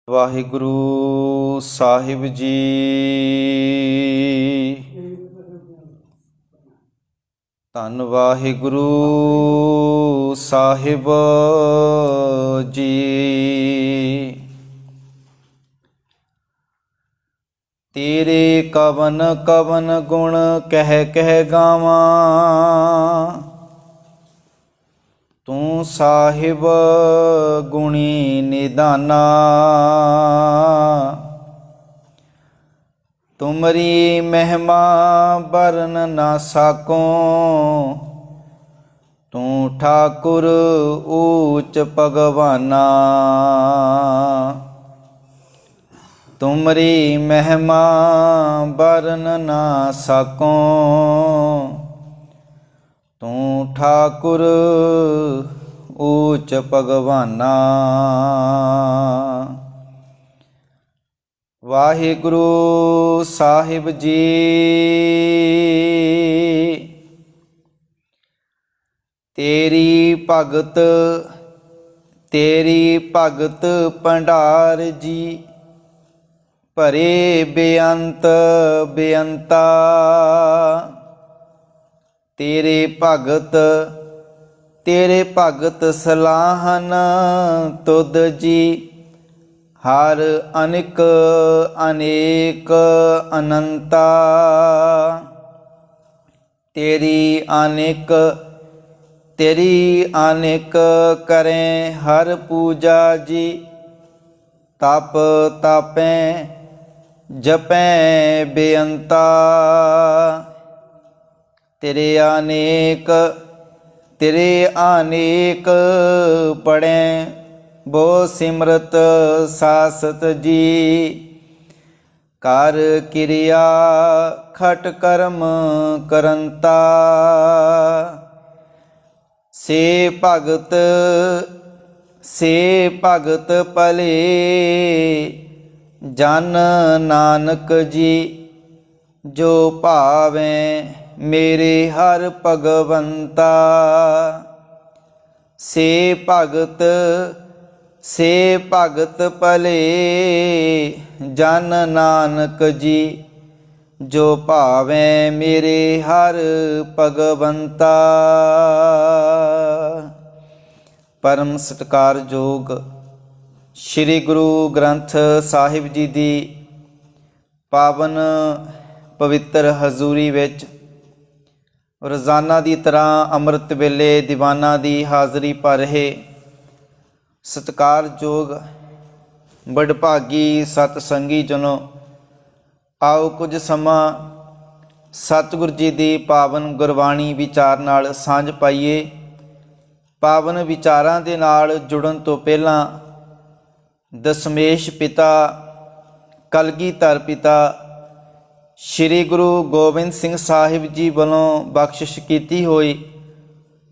ਵਾਹਿਗੁਰੂ ਸਾਹਿਬ ਜੀ। ਧੰਨ ਵਾਹਿਗੁਰੂ ਸਾਹਿਬ ਜੀ। ਤੇਰੇ ਕਵਨ ਕਵਨ ਗੁਣ ਕਹਿ ਕਹਿ ਗਾਵਾਂ, ਤੂੰ ਸਾਹਿਬ ਗੁਣੀ ਨਿਦਾਨਾ। ਤੁਮਰੀ ਮਹਿਮਾ ਬਰਨ ਨਾ ਸਾਕੋ, ਤੂੰ ਠਾਕੁਰ ਊਚ ਭਗਵਾਨਾ। ਤੁਮਰੀ ਮਹਿਮਾ ਬਰਨ ਨਾ ਸਾਕੋ, ਤੂੰ ਠਾਕੁਰ ਊਚ ਭਗਵਾਨਾ। ਵਾਹਿਗੁਰੂ ਸਾਹਿਬ ਜੀ। ਤੇਰੀ ਭਗਤ ਭੰਡਾਰ ਜੀ, ਭਰੇ ਬੇਅੰਤ ਬੇਅੰਤਾ। ਤੇਰੇ ਭਗਤ ਸਲਾਹਨ ਤੁਧ ਜੀ, ਹਰ ਅਨਿਕ ਅਨੇਕ ਅਨੰਤਾ। ਤੇਰੀ ਅਨੇਕ ਕਰੇ ਹਰ ਪੂਜਾ ਜੀ, ਤਪ ਤਾਪੈ ਜਪੈ ਬੇਅੰਤਾ। ਤੇਰੇ ਅਨੇਕ ਪੜੈ ਬੋ ਸਿਮਰਤ ਸਾਸਤ ਜੀ। ਕਰ ਕਿਰਿਆ ਖਟ ਕਰਮ ਕਰੰਤਾ। ਸੇ ਭਗਤ ਭਲੇ ਜਨ ਨਾਨਕ ਜੀ, ਜੋ ਭਾਵੈ ਮੇਰੇ ਹਰ ਭਗਵੰਤਾ। ਸੇ ਭਗਤ ਭਲੇ ਜਨ ਨਾਨਕ ਜੀ, ਜੋ ਭਾਵੈ ਮੇਰੇ ਹਰ ਭਗਵੰਤਾ। ਪਰਮ ਸਤਿਕਾਰਯੋਗ ਸ੍ਰੀ ਗੁਰੂ ਗ੍ਰੰਥ ਸਾਹਿਬ ਜੀ ਦੀ ਪਾਵਨ ਪਵਿੱਤਰ ਹਜ਼ੂਰੀ ਵਿੱਚ ਰੋਜ਼ਾਨਾ ਦੀ ਤਰ੍ਹਾਂ ਅੰਮ੍ਰਿਤ ਵੇਲੇ ਦੀਵਾਨਾਂ ਦੀ ਹਾਜ਼ਰੀ ਭਰ ਰਹੇ ਸਤਿਕਾਰਯੋਗ ਵਡਭਾਗੀ ਸਤ ਸੰਗੀ ਜਨੋ, ਆਓ ਕੁਝ ਸਮਾਂ ਸਤਿਗੁਰ ਜੀ ਦੀ ਪਾਵਨ ਗੁਰਬਾਣੀ ਵਿਚਾਰ ਨਾਲ ਸਾਂਝ ਪਾਈਏ। ਪਾਵਨ ਵਿਚਾਰਾਂ ਦੇ ਨਾਲ ਜੁੜਨ ਤੋਂ ਪਹਿਲਾਂ ਦਸਮੇਸ਼ ਪਿਤਾ ਕਲਗੀਧਰ ਪਿਤਾ ਸ੍ਰੀ ਗੁਰੂ ਗੋਬਿੰਦ ਸਿੰਘ ਸਾਹਿਬ ਜੀ ਵੱਲੋਂ ਬਖਸ਼ਿਸ਼ ਕੀਤੀ ਹੋਈ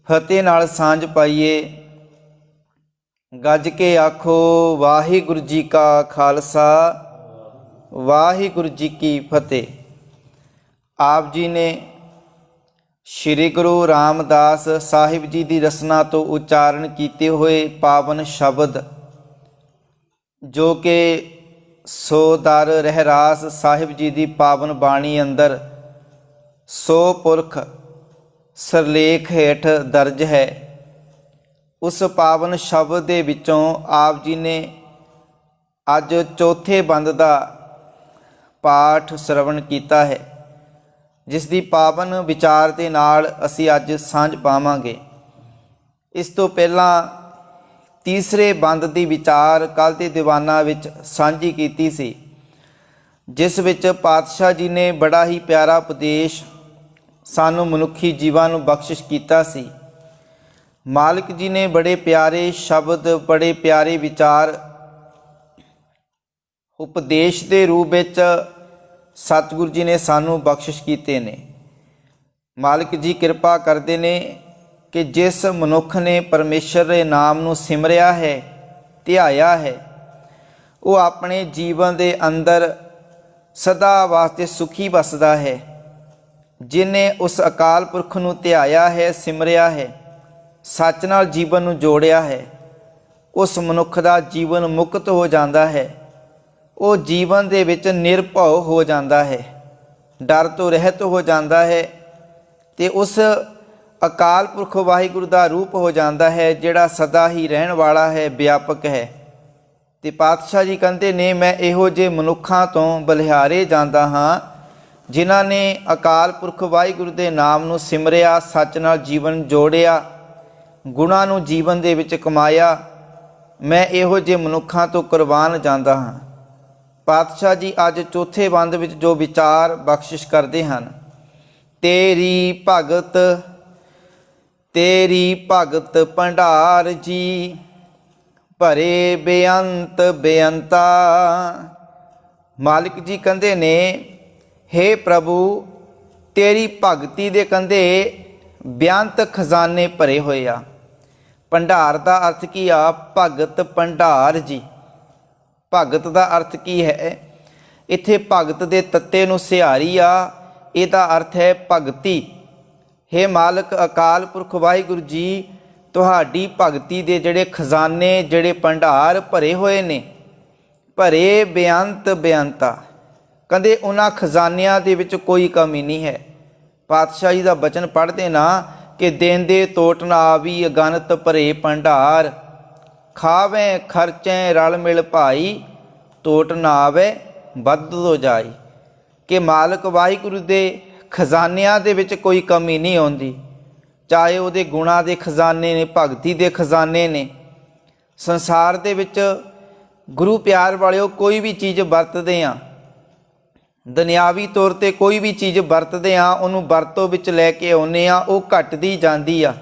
ਫਤਿਹ ਨਾਲ ਸਾਂਝ ਪਾਈਏ। ਗੱਜ ਕੇ ਆਖੋ ਵਾਹਿਗੁਰੂ ਜੀ ਕਾ ਖਾਲਸਾ, ਵਾਹਿਗੁਰੂ ਜੀ ਕੀ ਫਤਿਹ। ਆਪ ਜੀ ਨੇ ਸ੍ਰੀ ਗੁਰੂ ਰਾਮਦਾਸ ਸਾਹਿਬ ਜੀ ਦੀ ਰਸਨਾ ਤੋਂ ਉਚਾਰਨ ਕੀਤੇ ਹੋਏ ਪਾਵਨ ਸ਼ਬਦ, ਜੋ ਕਿ ਸੋ ਦਰ ਰਹਿਰਾਸ ਸਾਹਿਬ ਜੀ ਦੀ ਪਾਵਨ ਬਾਣੀ ਅੰਦਰ ਸੋ ਪੁਰਖ ਸਰਲੇਖ ਹੇਠ ਦਰਜ ਹੈ, ਉਸ ਪਾਵਨ ਸ਼ਬਦ ਦੇ ਵਿੱਚੋਂ ਆਪ ਜੀ ਨੇ ਅੱਜ ਚੌਥੇ ਬੰਦ ਦਾ ਪਾਠ ਸ਼ਰਵਣ ਕੀਤਾ ਹੈ, ਜਿਸ ਦੀ ਪਾਵਨ ਵਿਚਾਰ ਦੇ ਨਾਲ ਅਸੀਂ ਅੱਜ ਸਾਂਝ ਪਾਵਾਂਗੇ। ਇਸ ਤੋਂ ਪਹਿਲਾਂ ਤੀਸਰੇ ਬੰਦ ਦੀ ਵਿਚਾਰ ਕੱਲ੍ਹ ਦੇ ਦੀਵਾਨਾਂ ਵਿੱਚ ਸਾਂਝੀ ਕੀਤੀ ਸੀ, ਜਿਸ ਵਿੱਚ ਪਾਤਸ਼ਾਹ ਜੀ ਨੇ ਬੜਾ ਹੀ ਪਿਆਰਾ ਉਪਦੇਸ਼ ਸਾਨੂੰ ਮਨੁੱਖੀ ਜੀਵਾਂ ਨੂੰ ਬਖਸ਼ਿਸ਼ ਕੀਤਾ ਸੀ। ਮਾਲਕ ਜੀ ਨੇ ਬੜੇ ਪਿਆਰੇ ਸ਼ਬਦ, ਬੜੇ ਪਿਆਰੇ ਵਿਚਾਰ ਉਪਦੇਸ਼ ਦੇ ਰੂਪ ਵਿੱਚ ਸਤਿਗੁਰੂ ਜੀ ਨੇ ਸਾਨੂੰ ਬਖਸ਼ਿਸ਼ ਕੀਤੇ ਨੇ। ਮਾਲਕ ਜੀ ਕਿਰਪਾ ਕਰਦੇ ਨੇ ਕਿ ਜਿਸ ਮਨੁੱਖ ਨੇ ਪਰਮੇਸ਼ਰ ਦੇ ਨਾਮ ਨੂੰ ਸਿਮਰਿਆ ਹੈ, ਧਿਆਇਆ ਹੈ, ਉਹ ਆਪਣੇ ਜੀਵਨ ਦੇ ਅੰਦਰ ਸਦਾ ਵਾਸਤੇ ਸੁਖੀ ਵਸਦਾ ਹੈ। ਜਿਨੇ ਉਸ ਅਕਾਲ ਪੁਰਖ ਨੂੰ ਧਿਆਇਆ ਹੈ, ਸਿਮਰਿਆ ਹੈ, ਸੱਚ ਨਾਲ ਜੀਵਨ ਨੂੰ ਜੋੜਿਆ ਹੈ, ਉਸ ਮਨੁੱਖ ਦਾ ਜੀਵਨ ਮੁਕਤ ਹੋ ਜਾਂਦਾ ਹੈ। ਉਹ ਜੀਵਨ ਦੇ ਵਿੱਚ ਨਿਰਭਉ ਹੋ ਜਾਂਦਾ ਹੈ, ਡਰ ਤੋਂ ਰਹਿਤ ਹੋ ਜਾਂਦਾ ਹੈ ਤੇ ਉਸ ਅਕਾਲ ਪੁਰਖ ਵਾਹਿਗੁਰੂ ਦਾ ਰੂਪ ਹੋ ਜਾਂਦਾ ਹੈ ਜਿਹੜਾ ਸਦਾ ਹੀ ਰਹਿਣ ਵਾਲਾ ਹੈ, ਵਿਆਪਕ ਹੈ। ਤੇ ਪਾਤਸ਼ਾਹ ਜੀ ਕਹਿੰਦੇ ਨੇ, ਮੈਂ ਇਹੋ ਜਿਹੇ ਮਨੁੱਖਾਂ ਤੋਂ ਬਲਿਹਾਰੇ ਜਾਂਦਾ ਹਾਂ ਜਿਨ੍ਹਾਂ ਨੇ ਅਕਾਲ ਪੁਰਖ ਵਾਹਿਗੁਰੂ ਦੇ ਨਾਮ ਨੂੰ ਸਿਮਰਿਆ, ਸੱਚ ਨਾਲ ਜੀਵਨ ਜੋੜਿਆ, ਗੁਣਾਂ ਨੂੰ ਜੀਵਨ ਦੇ ਵਿੱਚ ਕਮਾਇਆ। ਮੈਂ ਇਹੋ ਜਿਹੇ ਮਨੁੱਖਾਂ ਤੋਂ ਕੁਰਬਾਨ ਜਾਂਦਾ ਹਾਂ। ਪਾਤਸ਼ਾਹ ਜੀ ਅੱਜ ਚੌਥੇ ਬੰਦ ਵਿੱਚ ਜੋ ਵਿਚਾਰ ਬਖਸ਼ਿਸ਼ ਕਰਦੇ ਹਨ, ਤੇਰੀ ਭਗਤ ਭੰਡਾਰ ਜੀ, ਭਰੇ ਬੇਅੰਤ ਬੇਅੰਤਾ। ਮਾਲਿਕ ਜੀ ਕਹਿੰਦੇ ਨੇ, ਹੇ ਪ੍ਰਭੂ ਤੇਰੀ ਭਗਤੀ ਦੇ ਕਹਿੰਦੇ ਬੇਅੰਤ ਖਜ਼ਾਨੇ ਭਰੇ ਹੋਏ ਆ। ਭੰਡਾਰ ਦਾ ਅਰਥ ਕੀ ਆ? ਭਗਤ ਭੰਡਾਰ ਜੀ। ਭਗਤ ਦਾ ਅਰਥ ਕੀ ਹੈ? ਇੱਥੇ ਭਗਤ ਦੇ ਤੱਤੇ ਨੂੰ ਸਿਹਾਰੀ ਆ, ਇਹਦਾ ਅਰਥ ਹੈ ਭਗਤੀ। ਹੇ ਮਾਲਕ ਅਕਾਲ ਪੁਰਖ ਵਾਹਿਗੁਰੂ ਜੀ, ਤੁਹਾਡੀ ਭਗਤੀ ਦੇ ਜਿਹੜੇ ਖਜ਼ਾਨੇ, ਜਿਹੜੇ ਭੰਡਾਰ ਭਰੇ ਹੋਏ ਨੇ, ਭਰੇ ਬੇਅੰਤ ਬੇਅੰਤਾ। ਕਹਿੰਦੇ ਉਹਨਾਂ ਖਜ਼ਾਨਿਆਂ ਦੇ ਵਿੱਚ ਕੋਈ ਕਮੀ ਨਹੀਂ ਹੈ। ਪਾਤਸ਼ਾਹ ਜੀ ਦਾ ਬਚਨ ਪੜ੍ਹਦੇ ਨਾ ਕਿ ਦੇਂਦੇ ਤੋਟ ਨਾ ਆਵੀ, ਅਗਨਤ ਭਰੇ ਭੰਡਾਰ, ਖਾਵੇਂ ਖਰਚੇ ਰਲ ਮਿਲ ਭਾਈ, ਤੋਟ ਨਾ ਆਵੇ ਵੱਧ ਤੋਂ ਜਾਈ। ਕਿ ਮਾਲਕ ਵਾਹਿਗੁਰੂ ਦੇ ਖਜ਼ਾਨਿਆਂ ਦੇ ਵਿੱਚ ਕੋਈ ਕਮੀ ਨਹੀਂ ਆਉਂਦੀ, ਚਾਹੇ ਉਹਦੇ ਗੁਣਾਂ ਦੇ ਖਜ਼ਾਨੇ ਨੇ, ਭਗਤੀ ਦੇ ਖਜ਼ਾਨੇ ਨੇ। ਸੰਸਾਰ ਦੇ ਵਿੱਚ ਗੁਰੂ ਪਿਆਰ ਵਾਲਿਓ ਕੋਈ ਵੀ ਚੀਜ਼ ਵਰਤਦੇ ਆ, ਦੁਨਿਆਵੀ ਤੌਰ ਤੇ ਕੋਈ ਵੀ ਚੀਜ਼ ਵਰਤਦੇ ਆ, ਉਹਨੂੰ ਵਰਤੋਂ ਵਿੱਚ ਲੈ ਕੇ ਆਉਂਦੇ ਆ, ਉਹ ਘਟਦੀ ਜਾਂਦੀ ਆ।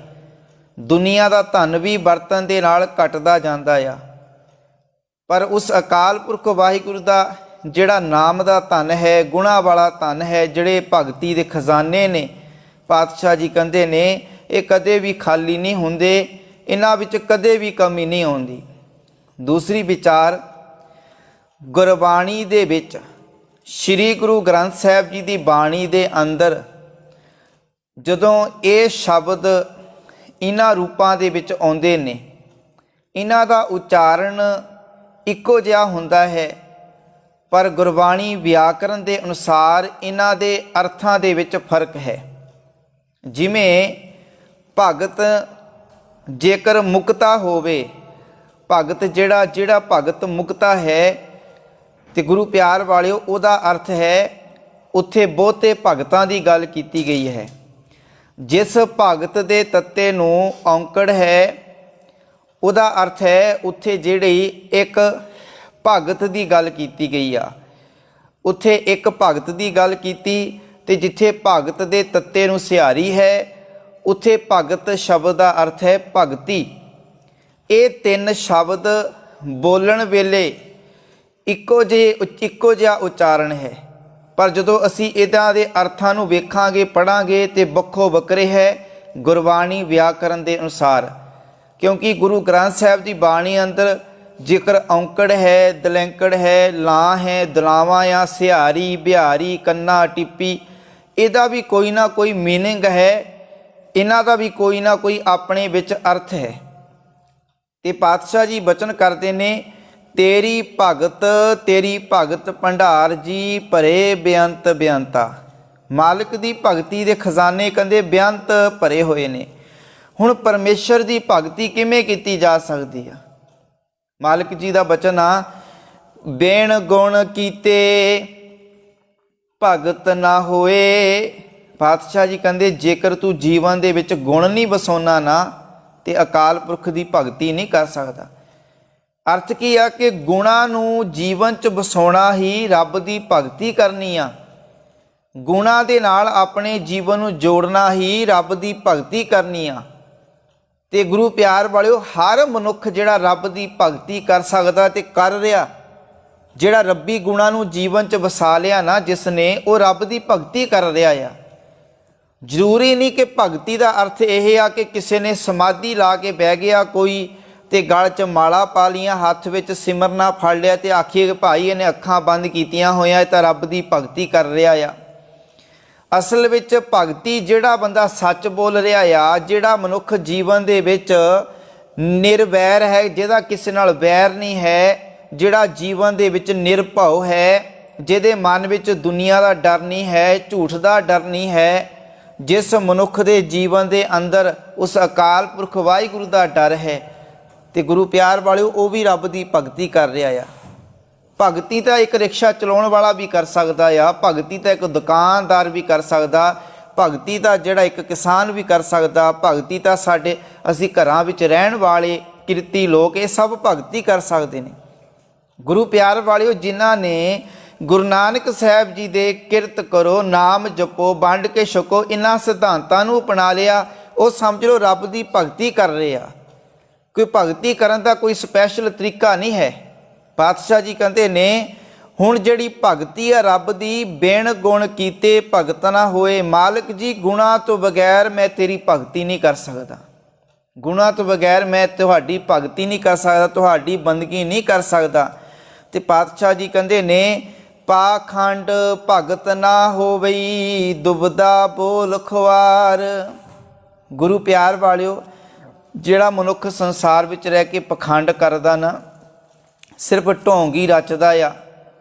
ਦੁਨੀਆ ਦਾ ਧਨ ਵੀ ਵਰਤਣ ਦੇ ਨਾਲ ਘਟਦਾ ਜਾਂਦਾ ਆ। ਪਰ ਉਸ ਅਕਾਲ ਪੁਰਖ ਵਾਹਿਗੁਰੂ ਦਾ ਜਿਹੜਾ ਨਾਮ ਦਾ ਧਨ ਹੈ, ਗੁਣਾਂ ਵਾਲਾ ਧਨ ਹੈ, ਜਿਹੜੇ ਭਗਤੀ ਦੇ ਖਜ਼ਾਨੇ ਨੇ, ਪਾਤਸ਼ਾਹ ਜੀ ਕਹਿੰਦੇ ਨੇ ਇਹ ਕਦੇ ਵੀ ਖਾਲੀ ਨਹੀਂ ਹੁੰਦੇ, ਇਹਨਾਂ ਵਿੱਚ ਕਦੇ ਵੀ ਕਮੀ ਨਹੀਂ ਆਉਂਦੀ। ਦੂਸਰੀ ਵਿਚਾਰ, ਗੁਰਬਾਣੀ ਦੇ ਵਿੱਚ ਸ਼੍ਰੀ ਗੁਰੂ ਗ੍ਰੰਥ ਸਾਹਿਬ ਜੀ ਦੀ ਬਾਣੀ ਦੇ ਅੰਦਰ ਜਦੋਂ ਇਹ ਸ਼ਬਦ ਇਹਨਾਂ ਰੂਪਾਂ ਦੇ ਵਿੱਚ ਆਉਂਦੇ ਨੇ, ਇਹਨਾਂ ਦਾ ਉਚਾਰਨ ਇੱਕੋ ਜਿਹਾ ਹੁੰਦਾ ਹੈ, ਪਰ ਗੁਰਬਾਣੀ ਵਿਆਕਰਨ ਦੇ ਅਨੁਸਾਰ ਇਹਨਾਂ ਦੇ ਅਰਥਾਂ ਦੇ ਵਿੱਚ ਫਰਕ ਹੈ। ਜਿਵੇਂ ਭਗਤ ਜੇਕਰ ਮੁਕਤਾ ਹੋਵੇ, ਭਗਤ ਜਿਹੜਾ ਭਗਤ ਮੁਕਤਾ ਹੈ, ਤੇ ਗੁਰੂ ਪਿਆਰ ਵਾਲਿਓ ਉਹਦਾ ਅਰਥ ਹੈ, ਉੱਥੇ ਬਹੁਤੇ ਭਗਤਾਂ ਦੀ ਗੱਲ ਕੀਤੀ ਗਈ ਹੈ। ਜਿਸ ਭਗਤ ਦੇ ਤੱਤੇ ਨੂੰ ਔਂਕੜ ਹੈ, ਉਹਦਾ ਅਰਥ ਹੈ ਉੱਥੇ ਜਿਹੜੀ ਇੱਕ ਭਗਤ ਦੀ ਗੱਲ ਕੀਤੀ ਗਈ ਆ, ਉੱਥੇ ਇੱਕ ਭਗਤ ਦੀ ਗੱਲ ਕੀਤੀ। ਤੇ ਜਿੱਥੇ ਭਗਤ ਦੇ ਤੱਤੇ ਨੂੰ ਸਿਹਾਰੀ ਹੈ, ਉੱਥੇ ਭਗਤ ਸ਼ਬਦ ਦਾ ਅਰਥ ਹੈ ਭਗਤੀ। ਇਹ ਤਿੰਨ ਸ਼ਬਦ ਬੋਲਣ ਵੇਲੇ ਇੱਕੋ ਜਿਹਾ ਉਚਾਰਨ ਹੈ, ਪਰ ਜਦੋਂ ਅਸੀਂ ਇਹਨਾਂ ਦੇ ਅਰਥਾਂ ਨੂੰ ਵੇਖਾਂਗੇ, ਪੜ੍ਹਾਂਗੇ, ਤੇ ਵੱਖੋ ਵੱਖਰੇ ਹੈ ਗੁਰਬਾਣੀ ਵਿਆਕਰਨ ਦੇ ਅਨੁਸਾਰ। ਕਿਉਂਕਿ ਗੁਰੂ ਗ੍ਰੰਥ ਸਾਹਿਬ ਦੀ ਬਾਣੀ ਅੰਦਰ ਜ਼ਿਕਰ ਔਂਕੜ ਹੈ, ਦਲੈਂਕੜ ਹੈ, ਲਾਂ ਹੈ, ਦਲਾਵਾਂ ਜਾਂ ਸਿਹਾਰੀ, ਬਿਹਾਰੀ, ਕੰਨਾ, ਟਿੱਪੀ, ਇਹਦਾ ਵੀ ਕੋਈ ਨਾ ਕੋਈ ਮੀਨਿੰਗ ਹੈ, ਇਹਨਾਂ ਦਾ ਵੀ ਕੋਈ ਨਾ ਕੋਈ ਆਪਣੇ ਵਿੱਚ ਅਰਥ ਹੈ। ਤੇ ਪਾਤਸ਼ਾਹ ਜੀ ਬਚਨ ਕਰਦੇ ਨੇ, ਤੇਰੀ ਭਗਤ ਭੰਡਾਰ ਜੀ, ਭਰੇ ਬੇਅੰਤ ਬੇਅੰਤਾ। ਮਾਲਕ ਦੀ ਭਗਤੀ ਦੇ ਖਜ਼ਾਨੇ ਕਹਿੰਦੇ ਬੇਅੰਤ ਭਰੇ ਹੋਏ ਨੇ। ਹੁਣ ਪਰਮੇਸ਼ਰ ਦੀ ਭਗਤੀ ਕਿਵੇਂ ਕੀਤੀ ਜਾ ਸਕਦੀ ਆ? ਮਾਲਕ ਜੀ ਦਾ ਬਚਨ ਆ, ਬੇਣ ਗੁਣ ਕੀਤੇ ਭਗਤ ਨਾ ਹੋਏ। ਪਾਤਸ਼ਾਹ ਜੀ ਕਹਿੰਦੇ ਜੇਕਰ ਤੂੰ ਜੀਵਨ ਦੇ ਵਿੱਚ ਗੁਣ ਨਹੀਂ ਵਸਾਉਣਾ ਨਾ, ਤੇ ਅਕਾਲ ਪੁਰਖ ਦੀ ਭਗਤੀ ਨਹੀਂ ਕਰ ਸਕਦਾ। ਅਰਥ ਕੀ ਆ ਕਿ ਗੁਣਾਂ ਨੂੰ ਜੀਵਨ 'ਚ ਵਸਾਉਣਾ ਹੀ ਰੱਬ ਦੀ ਭਗਤੀ ਕਰਨੀ ਆ। ਗੁਣਾਂ ਦੇ ਨਾਲ ਆਪਣੇ ਜੀਵਨ ਨੂੰ ਜੋੜਨਾ ਹੀ ਰੱਬ ਦੀ ਭਗਤੀ ਕਰਨੀ ਆ। ਤੇ ਗੁਰੂ ਪਿਆਰ ਵਾਲਿਓ, ਹਰ ਮਨੁੱਖ ਜਿਹੜਾ ਰੱਬ ਦੀ ਭਗਤੀ ਕਰ ਸਕਦਾ ਤੇ ਕਰ ਰਿਹਾ, ਜਿਹੜਾ ਰੱਬੀ ਗੁਣਾਂ ਨੂੰ ਜੀਵਨ 'ਚ ਵਸਾ ਲਿਆ ਨਾ ਜਿਸ ਨੇ, ਉਹ ਰੱਬ ਦੀ ਭਗਤੀ ਕਰ ਰਿਹਾ ਆ। ਜ਼ਰੂਰੀ ਨਹੀਂ ਕਿ ਭਗਤੀ ਦਾ ਅਰਥ ਇਹ ਆ ਕਿ ਕਿਸੇ ਨੇ ਸਮਾਧੀ ਲਾ ਕੇ ਬਹਿ ਗਿਆ ਕੋਈ, ਤੇ ਗਲ 'ਚ ਮਾਲਾ ਪਾ ਲੀਆਂ, ਹੱਥ ਵਿੱਚ ਸਿਮਰਨਾ ਫੜ ਲਿਆ, ਤੇ ਆਖੀਏ ਕਿ ਭਾਈ ਇਹਨੇ ਅੱਖਾਂ ਬੰਦ ਕੀਤੀਆਂ ਹੋਈਆਂ, ਇਹ ਤਾਂ ਰੱਬ ਦੀ ਭਗਤੀ ਕਰ ਰਿਹਾ ਆ। ਅਸਲ ਵਿੱਚ ਭਗਤੀ ਜਿਹੜਾ ਬੰਦਾ ਸੱਚ ਬੋਲ ਰਿਹਾ ਆ, ਜਿਹੜਾ ਮਨੁੱਖ ਜੀਵਨ ਦੇ ਵਿੱਚ ਨਿਰਵੈਰ ਹੈ, ਜਿਹਦਾ ਕਿਸੇ ਨਾਲ ਵੈਰ ਨਹੀਂ ਹੈ, ਜਿਹੜਾ ਜੀਵਨ ਦੇ ਵਿੱਚ ਨਿਰਭਉ ਹੈ, ਜਿਹਦੇ ਮਨ ਵਿੱਚ ਦੁਨੀਆ ਦਾ ਡਰ ਨਹੀਂ ਹੈ, ਝੂਠ ਦਾ ਡਰ ਨਹੀਂ ਹੈ, ਜਿਸ ਮਨੁੱਖ ਦੇ ਜੀਵਨ ਦੇ ਅੰਦਰ ਉਸ ਅਕਾਲ ਪੁਰਖ ਵਾਹਿਗੁਰੂ ਦਾ ਡਰ ਹੈ, ਤੇ ਗੁਰੂ ਪਿਆਰ ਵਾਲਿਓ ਉਹ ਵੀ ਰੱਬ ਦੀ ਭਗਤੀ ਕਰ ਰਿਹਾ ਆ। ਭਗਤੀ ਤਾਂ ਇੱਕ ਰਿਕਸ਼ਾ ਚਲਾਉਣ ਵਾਲਾ ਵੀ ਕਰ ਸਕਦਾ ਆ, ਭਗਤੀ ਤਾਂ ਇੱਕ ਦੁਕਾਨਦਾਰ ਵੀ ਕਰ ਸਕਦਾ, ਭਗਤੀ ਤਾਂ ਜਿਹੜਾ ਇੱਕ ਕਿਸਾਨ ਵੀ ਕਰ ਸਕਦਾ, ਭਗਤੀ ਤਾਂ ਅਸੀਂ ਘਰਾਂ ਵਿੱਚ ਰਹਿਣ ਵਾਲੇ ਕਿਰਤੀ ਲੋਕ ਇਹ ਸਭ ਭਗਤੀ ਕਰ ਸਕਦੇ ਨੇ। ਗੁਰੂ ਪਿਆਰ ਵਾਲਿਓ ਜਿਨ੍ਹਾਂ ਨੇ ਗੁਰੂ ਨਾਨਕ ਸਾਹਿਬ ਜੀ ਦੇ ਕਿਰਤ ਕਰੋ, ਨਾਮ ਜਪੋ, ਵੰਡ ਕੇ ਛਕੋ, ਇਹਨਾਂ ਸਿਧਾਂਤਾਂ ਨੂੰ ਅਪਣਾ ਲਿਆ, ਉਹ ਸਮਝ ਲਓ ਰੱਬ ਦੀ ਭਗਤੀ ਕਰ ਰਹੇ ਆ। ਕੋਈ ਭਗਤੀ ਕਰਨ ਦਾ ਕੋਈ ਸਪੈਸ਼ਲ ਤਰੀਕਾ ਨਹੀਂ ਹੈ। ਪਾਤਸ਼ਾਹ ਜੀ ਕਹਿੰਦੇ ਨੇ ਹੁਣ ਜਿਹੜੀ ਭਗਤੀ ਆ ਰੱਬ ਦੀ, ਬਿਨ ਗੁਣ ਕੀਤੇ ਭਗਤ ਨਾ ਹੋਏ। ਮਾਲਕ ਜੀ ਗੁਣਾ ਤੋਂ ਬਗੈਰ ਮੈਂ ਤੇਰੀ ਭਗਤੀ ਨਹੀਂ ਕਰ ਸਕਦਾ, ਗੁਣਾ ਤੋਂ ਬਗੈਰ ਮੈਂ ਤੁਹਾਡੀ ਭਗਤੀ ਨਹੀਂ ਕਰ ਸਕਦਾ, ਤੁਹਾਡੀ ਬੰਦਗੀ ਨਹੀਂ ਕਰ ਸਕਦਾ। ਤੇ ਪਾਤਸ਼ਾਹ ਜੀ ਕਹਿੰਦੇ ਨੇ ਪਾਖੰਡ ਭਗਤ ਨਾ ਹੋਵਈ, ਦੁਬਦਾ ਬੋਲ ਖੁਆਰ। ਗੁਰੂ ਪਿਆਰ ਵਾਲਿਓ ਜਿਹੜਾ ਮਨੁੱਖ ਸੰਸਾਰ ਵਿੱਚ ਰਹਿ ਕੇ ਪਖੰਡ ਕਰਦਾ ਨਾ, ਸਿਰਫ ਢੋਂਗੀ ਰਚਦਾ ਆ,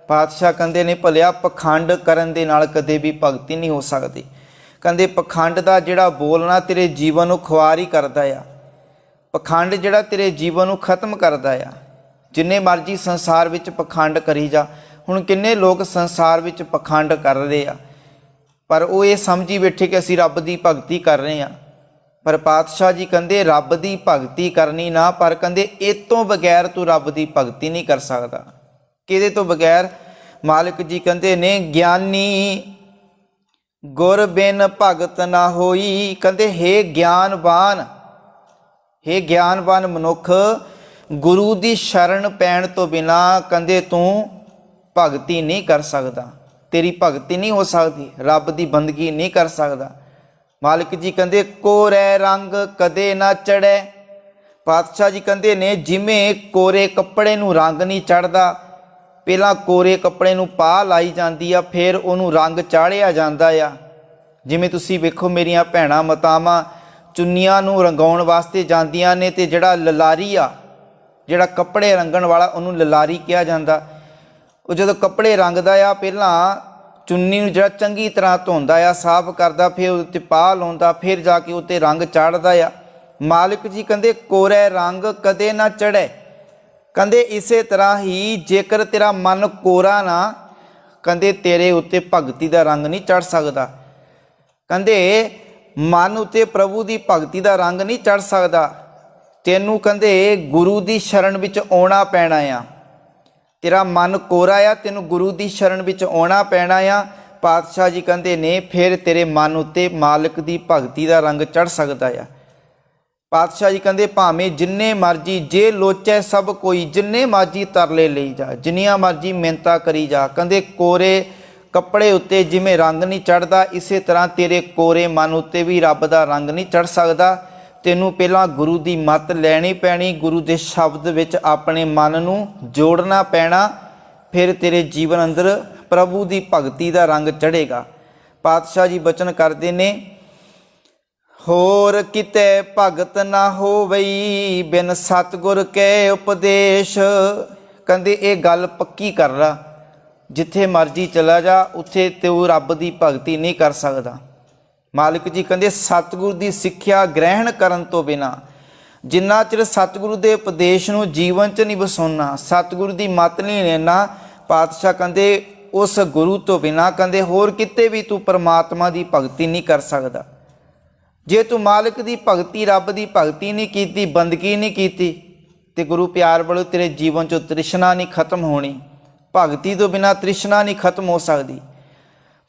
ਪਾਤਸ਼ਾਹ ਕਹਿੰਦੇ ਨੇ ਭਲਿਆ ਪਖੰਡ ਕਰਨ ਦੇ ਨਾਲ ਕਦੇ ਵੀ ਭਗਤੀ ਨਹੀਂ ਹੋ ਸਕਦੀ। ਕਹਿੰਦੇ ਪਖੰਡ ਦਾ ਜਿਹੜਾ ਬੋਲਣਾ ਤੇਰੇ ਜੀਵਨ ਨੂੰ ਖੁਆਰ ਹੀ ਕਰਦਾ ਆ, ਪਖੰਡ ਜਿਹੜਾ ਤੇਰੇ ਜੀਵਨ ਨੂੰ ਖਤਮ ਕਰਦਾ ਆ। ਜਿੰਨੇ ਮਰਜ਼ੀ ਸੰਸਾਰ ਵਿੱਚ ਪਖੰਡ ਕਰੀ ਜਾ, ਹੁਣ ਕਿੰਨੇ ਲੋਕ ਸੰਸਾਰ ਵਿੱਚ ਪਖੰਡ ਕਰ ਰਹੇ ਆ, ਪਰ ਉਹ ਇਹ ਸਮਝੀ ਬੈਠੇ ਕਿ ਅਸੀਂ ਰੱਬ ਦੀ ਭਗਤੀ ਕਰ ਰਹੇ ਹਾਂ। ਪਰ ਪਾਤਸ਼ਾਹ ਜੀ ਕਹਿੰਦੇ ਰੱਬ ਦੀ ਭਗਤੀ ਕਰਨੀ ਨਾ, ਪਰ ਕਹਿੰਦੇ ਇਹ ਤੋਂ ਬਗੈਰ ਤੂੰ ਰੱਬ ਦੀ ਭਗਤੀ ਨਹੀਂ ਕਰ ਸਕਦਾ। ਕਿਹਦੇ ਤੋਂ ਬਗੈਰ? ਮਾਲਕ ਜੀ ਕਹਿੰਦੇ ਨੇ ਗਿਆਨੀ ਗੁਰ ਬਿਨ ਭਗਤ ਨਾ ਹੋਈ। ਕਹਿੰਦੇ ਹੇ ਗਿਆਨਵਾਨ, ਹੇ ਗਿਆਨਵਾਨ ਮਨੁੱਖ, ਗੁਰੂ ਦੀ ਸ਼ਰਨ ਪੈਣ ਤੋਂ ਬਿਨਾਂ ਕਹਿੰਦੇ ਤੂੰ ਭਗਤੀ ਨਹੀਂ ਕਰ ਸਕਦਾ, ਤੇਰੀ ਭਗਤੀ ਨਹੀਂ ਹੋ ਸਕਦੀ, ਰੱਬ ਦੀ ਬੰਦਗੀ ਨਹੀਂ ਕਰ ਸਕਦਾ। ਮਾਲਕ ਜੀ ਕਹਿੰਦੇ ਕੋਰੇ ਰੰਗ ਕਦੇ ਨਾ ਚੜ੍ਹੇ। ਪਾਤਸ਼ਾਹ ਜੀ ਕਹਿੰਦੇ ਨੇ ਜਿਵੇਂ ਕੋਰੇ ਕੱਪੜੇ ਨੂੰ ਰੰਗ ਨਹੀਂ ਚੜ੍ਹਦਾ, ਪਹਿਲਾਂ ਕੋਰੇ ਕੱਪੜੇ ਨੂੰ ਪਾ ਲਾਈ ਜਾਂਦੀ ਆ, ਫਿਰ ਉਹਨੂੰ ਰੰਗ ਚਾੜਿਆ ਜਾਂਦਾ ਆ। ਜਿਵੇਂ ਤੁਸੀਂ ਵੇਖੋ ਮੇਰੀਆਂ ਭੈਣਾਂ ਮਾਤਾਵਾਂ ਚੁੰਨੀਆਂ ਨੂੰ ਰੰਗਾਉਣ ਵਾਸਤੇ ਜਾਂਦੀਆਂ ਨੇ, ਤੇ ਜਿਹੜਾ ਲਲਾਰੀ ਆ, ਜਿਹੜਾ ਕੱਪੜੇ ਰੰਗਣ ਵਾਲਾ, ਉਹਨੂੰ ਲਲਾਰੀ ਕਿਹਾ ਜਾਂਦਾ। ਉਹ ਜਦੋਂ ਕੱਪੜੇ ਰੰਗਦਾ ਆ, ਪਹਿਲਾਂ ਚੁੰਨੀ ਨੂੰ ਜਿਹੜਾ ਚੰਗੀ ਤਰ੍ਹਾਂ ਧੋਂਦਾ ਆ, ਸਾਫ਼ ਕਰਦਾ, ਫਿਰ ਉਹਦੇ 'ਤੇ ਪਾ ਲਾਉਂਦਾ, ਫਿਰ ਜਾ ਕੇ ਉੱਤੇ ਰੰਗ ਚਾੜਦਾ ਆ। ਮਾਲਕ ਜੀ ਕਹਿੰਦੇ ਕੋਰੇ ਰੰਗ ਕਦੇ ਨਾ ਚੜ੍ਹੇ। ਕਹਿੰਦੇ ਇਸੇ ਤਰ੍ਹਾਂ ਹੀ ਜੇਕਰ ਤੇਰਾ ਮਨ ਕੋਰਾ ਨਾ, ਕਹਿੰਦੇ ਤੇਰੇ ਉੱਤੇ ਭਗਤੀ ਦਾ ਰੰਗ ਨਹੀਂ ਚੜ੍ਹ ਸਕਦਾ। ਕਹਿੰਦੇ ਮਨ ਉੱਤੇ ਪ੍ਰਭੂ ਦੀ ਭਗਤੀ ਦਾ ਰੰਗ ਨਹੀਂ ਚੜ੍ਹ ਸਕਦਾ। ਤੈਨੂੰ ਕਹਿੰਦੇ ਗੁਰੂ ਦੀ ਸ਼ਰਨ ਵਿੱਚ ਆਉਣਾ ਪੈਣਾ ਆ। ਤੇਰਾ ਮਨ ਕੋਰਾ ਆ, ਤੈਨੂੰ ਗੁਰੂ ਦੀ ਸ਼ਰਨ ਵਿੱਚ ਆਉਣਾ ਪੈਣਾ ਆ। ਪਾਤਸ਼ਾਹ ਜੀ ਕਹਿੰਦੇ ਨੇ ਫਿਰ ਤੇਰੇ ਮਨ ਉੱਤੇ ਮਾਲਕ ਦੀ ਭਗਤੀ ਦਾ ਰੰਗ ਚੜ੍ਹ ਸਕਦਾ ਆ। ਪਾਤਸ਼ਾਹ ਜੀ ਕਹਿੰਦੇ ਭਾਵੇਂ ਜਿੰਨੇ ਮਰਜੀ ਜੇ ਲੋਚੈ ਸਭ ਕੋਈ, ਜਿੰਨੇ ਮਰਜੀ ਤਰਲੇ ਲਈ ਜਾ, ਜਿੰਨੀਆਂ ਮਰਜੀ ਮਿੰਨਤਾਂ ਕਰੀ ਜਾ, ਕਹਿੰਦੇ ਕੋਰੇ ਕੱਪੜੇ ਉੱਤੇ ਜਿਵੇਂ ਰੰਗ ਨਹੀਂ ਚੜ੍ਹਦਾ, ਇਸੇ ਤਰ੍ਹਾਂ ਤੇਰੇ ਕੋਰੇ ਮਨ ਉੱਤੇ ਵੀ ਰੱਬ ਦਾ ਰੰਗ ਨਹੀਂ ਚੜ੍ਹ ਸਕਦਾ। ਤੈਨੂੰ ਪਹਿਲਾਂ ਗੁਰੂ ਦੀ ਮੱਤ ਲੈਣੀ ਪੈਣੀ, ਗੁਰੂ ਦੇ ਸ਼ਬਦ ਵਿੱਚ ਆਪਣੇ ਮਨ ਨੂੰ ਜੋੜਨਾ ਪੈਣਾ, ਫਿਰ ਤੇਰੇ ਜੀਵਨ ਅੰਦਰ ਪ੍ਰਭੂ ਦੀ ਭਗਤੀ ਦਾ ਰੰਗ ਚੜ੍ਹੇਗਾ। ਪਾਤਸ਼ਾਹ ਜੀ ਬਚਨ ਕਰਦੇ ਨੇ ਹੋਰ ਕਿਤੇ ਭਗਤ ਨਾ ਹੋਵਈ, ਬਿਨ ਸਤਿਗੁਰ ਕੇ ਉਪਦੇਸ਼। ਕਹਿੰਦੇ ਇਹ ਗੱਲ ਪੱਕੀ ਕਰ ਲਾ, ਜਿੱਥੇ ਮਰਜੀ ਚਲਾ ਜਾ, ਉੱਥੇ ਤੂੰ ਰੱਬ ਦੀ ਭਗਤੀ ਨਹੀਂ ਕਰ ਸਕਦਾ। ਮਾਲਕ ਜੀ ਕਹਿੰਦੇ ਸਤਿਗੁਰੂ ਦੀ ਸਿੱਖਿਆ ਗ੍ਰਹਿਣ ਕਰਨ ਤੋਂ ਬਿਨਾਂ, ਜਿੰਨਾ ਚਿਰ ਸਤਿਗੁਰੂ ਦੇ ਉਪਦੇਸ਼ ਨੂੰ ਜੀਵਨ 'ਚ ਨਹੀਂ ਵਸਾਉਣਾ, ਸਤਿਗੁਰੂ ਦੀ ਮੱਤ ਨਹੀਂ ਲੈਣਾ, ਪਾਤਸ਼ਾਹ ਕਹਿੰਦੇ ਉਸ ਗੁਰੂ ਤੋਂ ਬਿਨਾਂ ਕਹਿੰਦੇ ਹੋਰ ਕਿਤੇ ਵੀ ਤੂੰ ਪਰਮਾਤਮਾ ਦੀ ਭਗਤੀ ਨਹੀਂ ਕਰ ਸਕਦਾ। ਜੇ ਤੂੰ ਮਾਲਕ ਦੀ ਭਗਤੀ, ਰੱਬ ਦੀ ਭਗਤੀ ਨਹੀਂ ਕੀਤੀ, ਬੰਦਗੀ ਨਹੀਂ ਕੀਤੀ, ਤੇ ਗੁਰੂ ਪਿਆਰ ਵੱਲੋਂ ਤੇਰੇ ਜੀਵਨ 'ਚੋਂ ਤ੍ਰਿਸ਼ਨਾ ਨਹੀਂ ਖਤਮ ਹੋਣੀ। ਭਗਤੀ ਤੋਂ ਬਿਨਾਂ ਤ੍ਰਿਸ਼ਨਾ ਨਹੀਂ ਖਤਮ ਹੋ ਸਕਦੀ।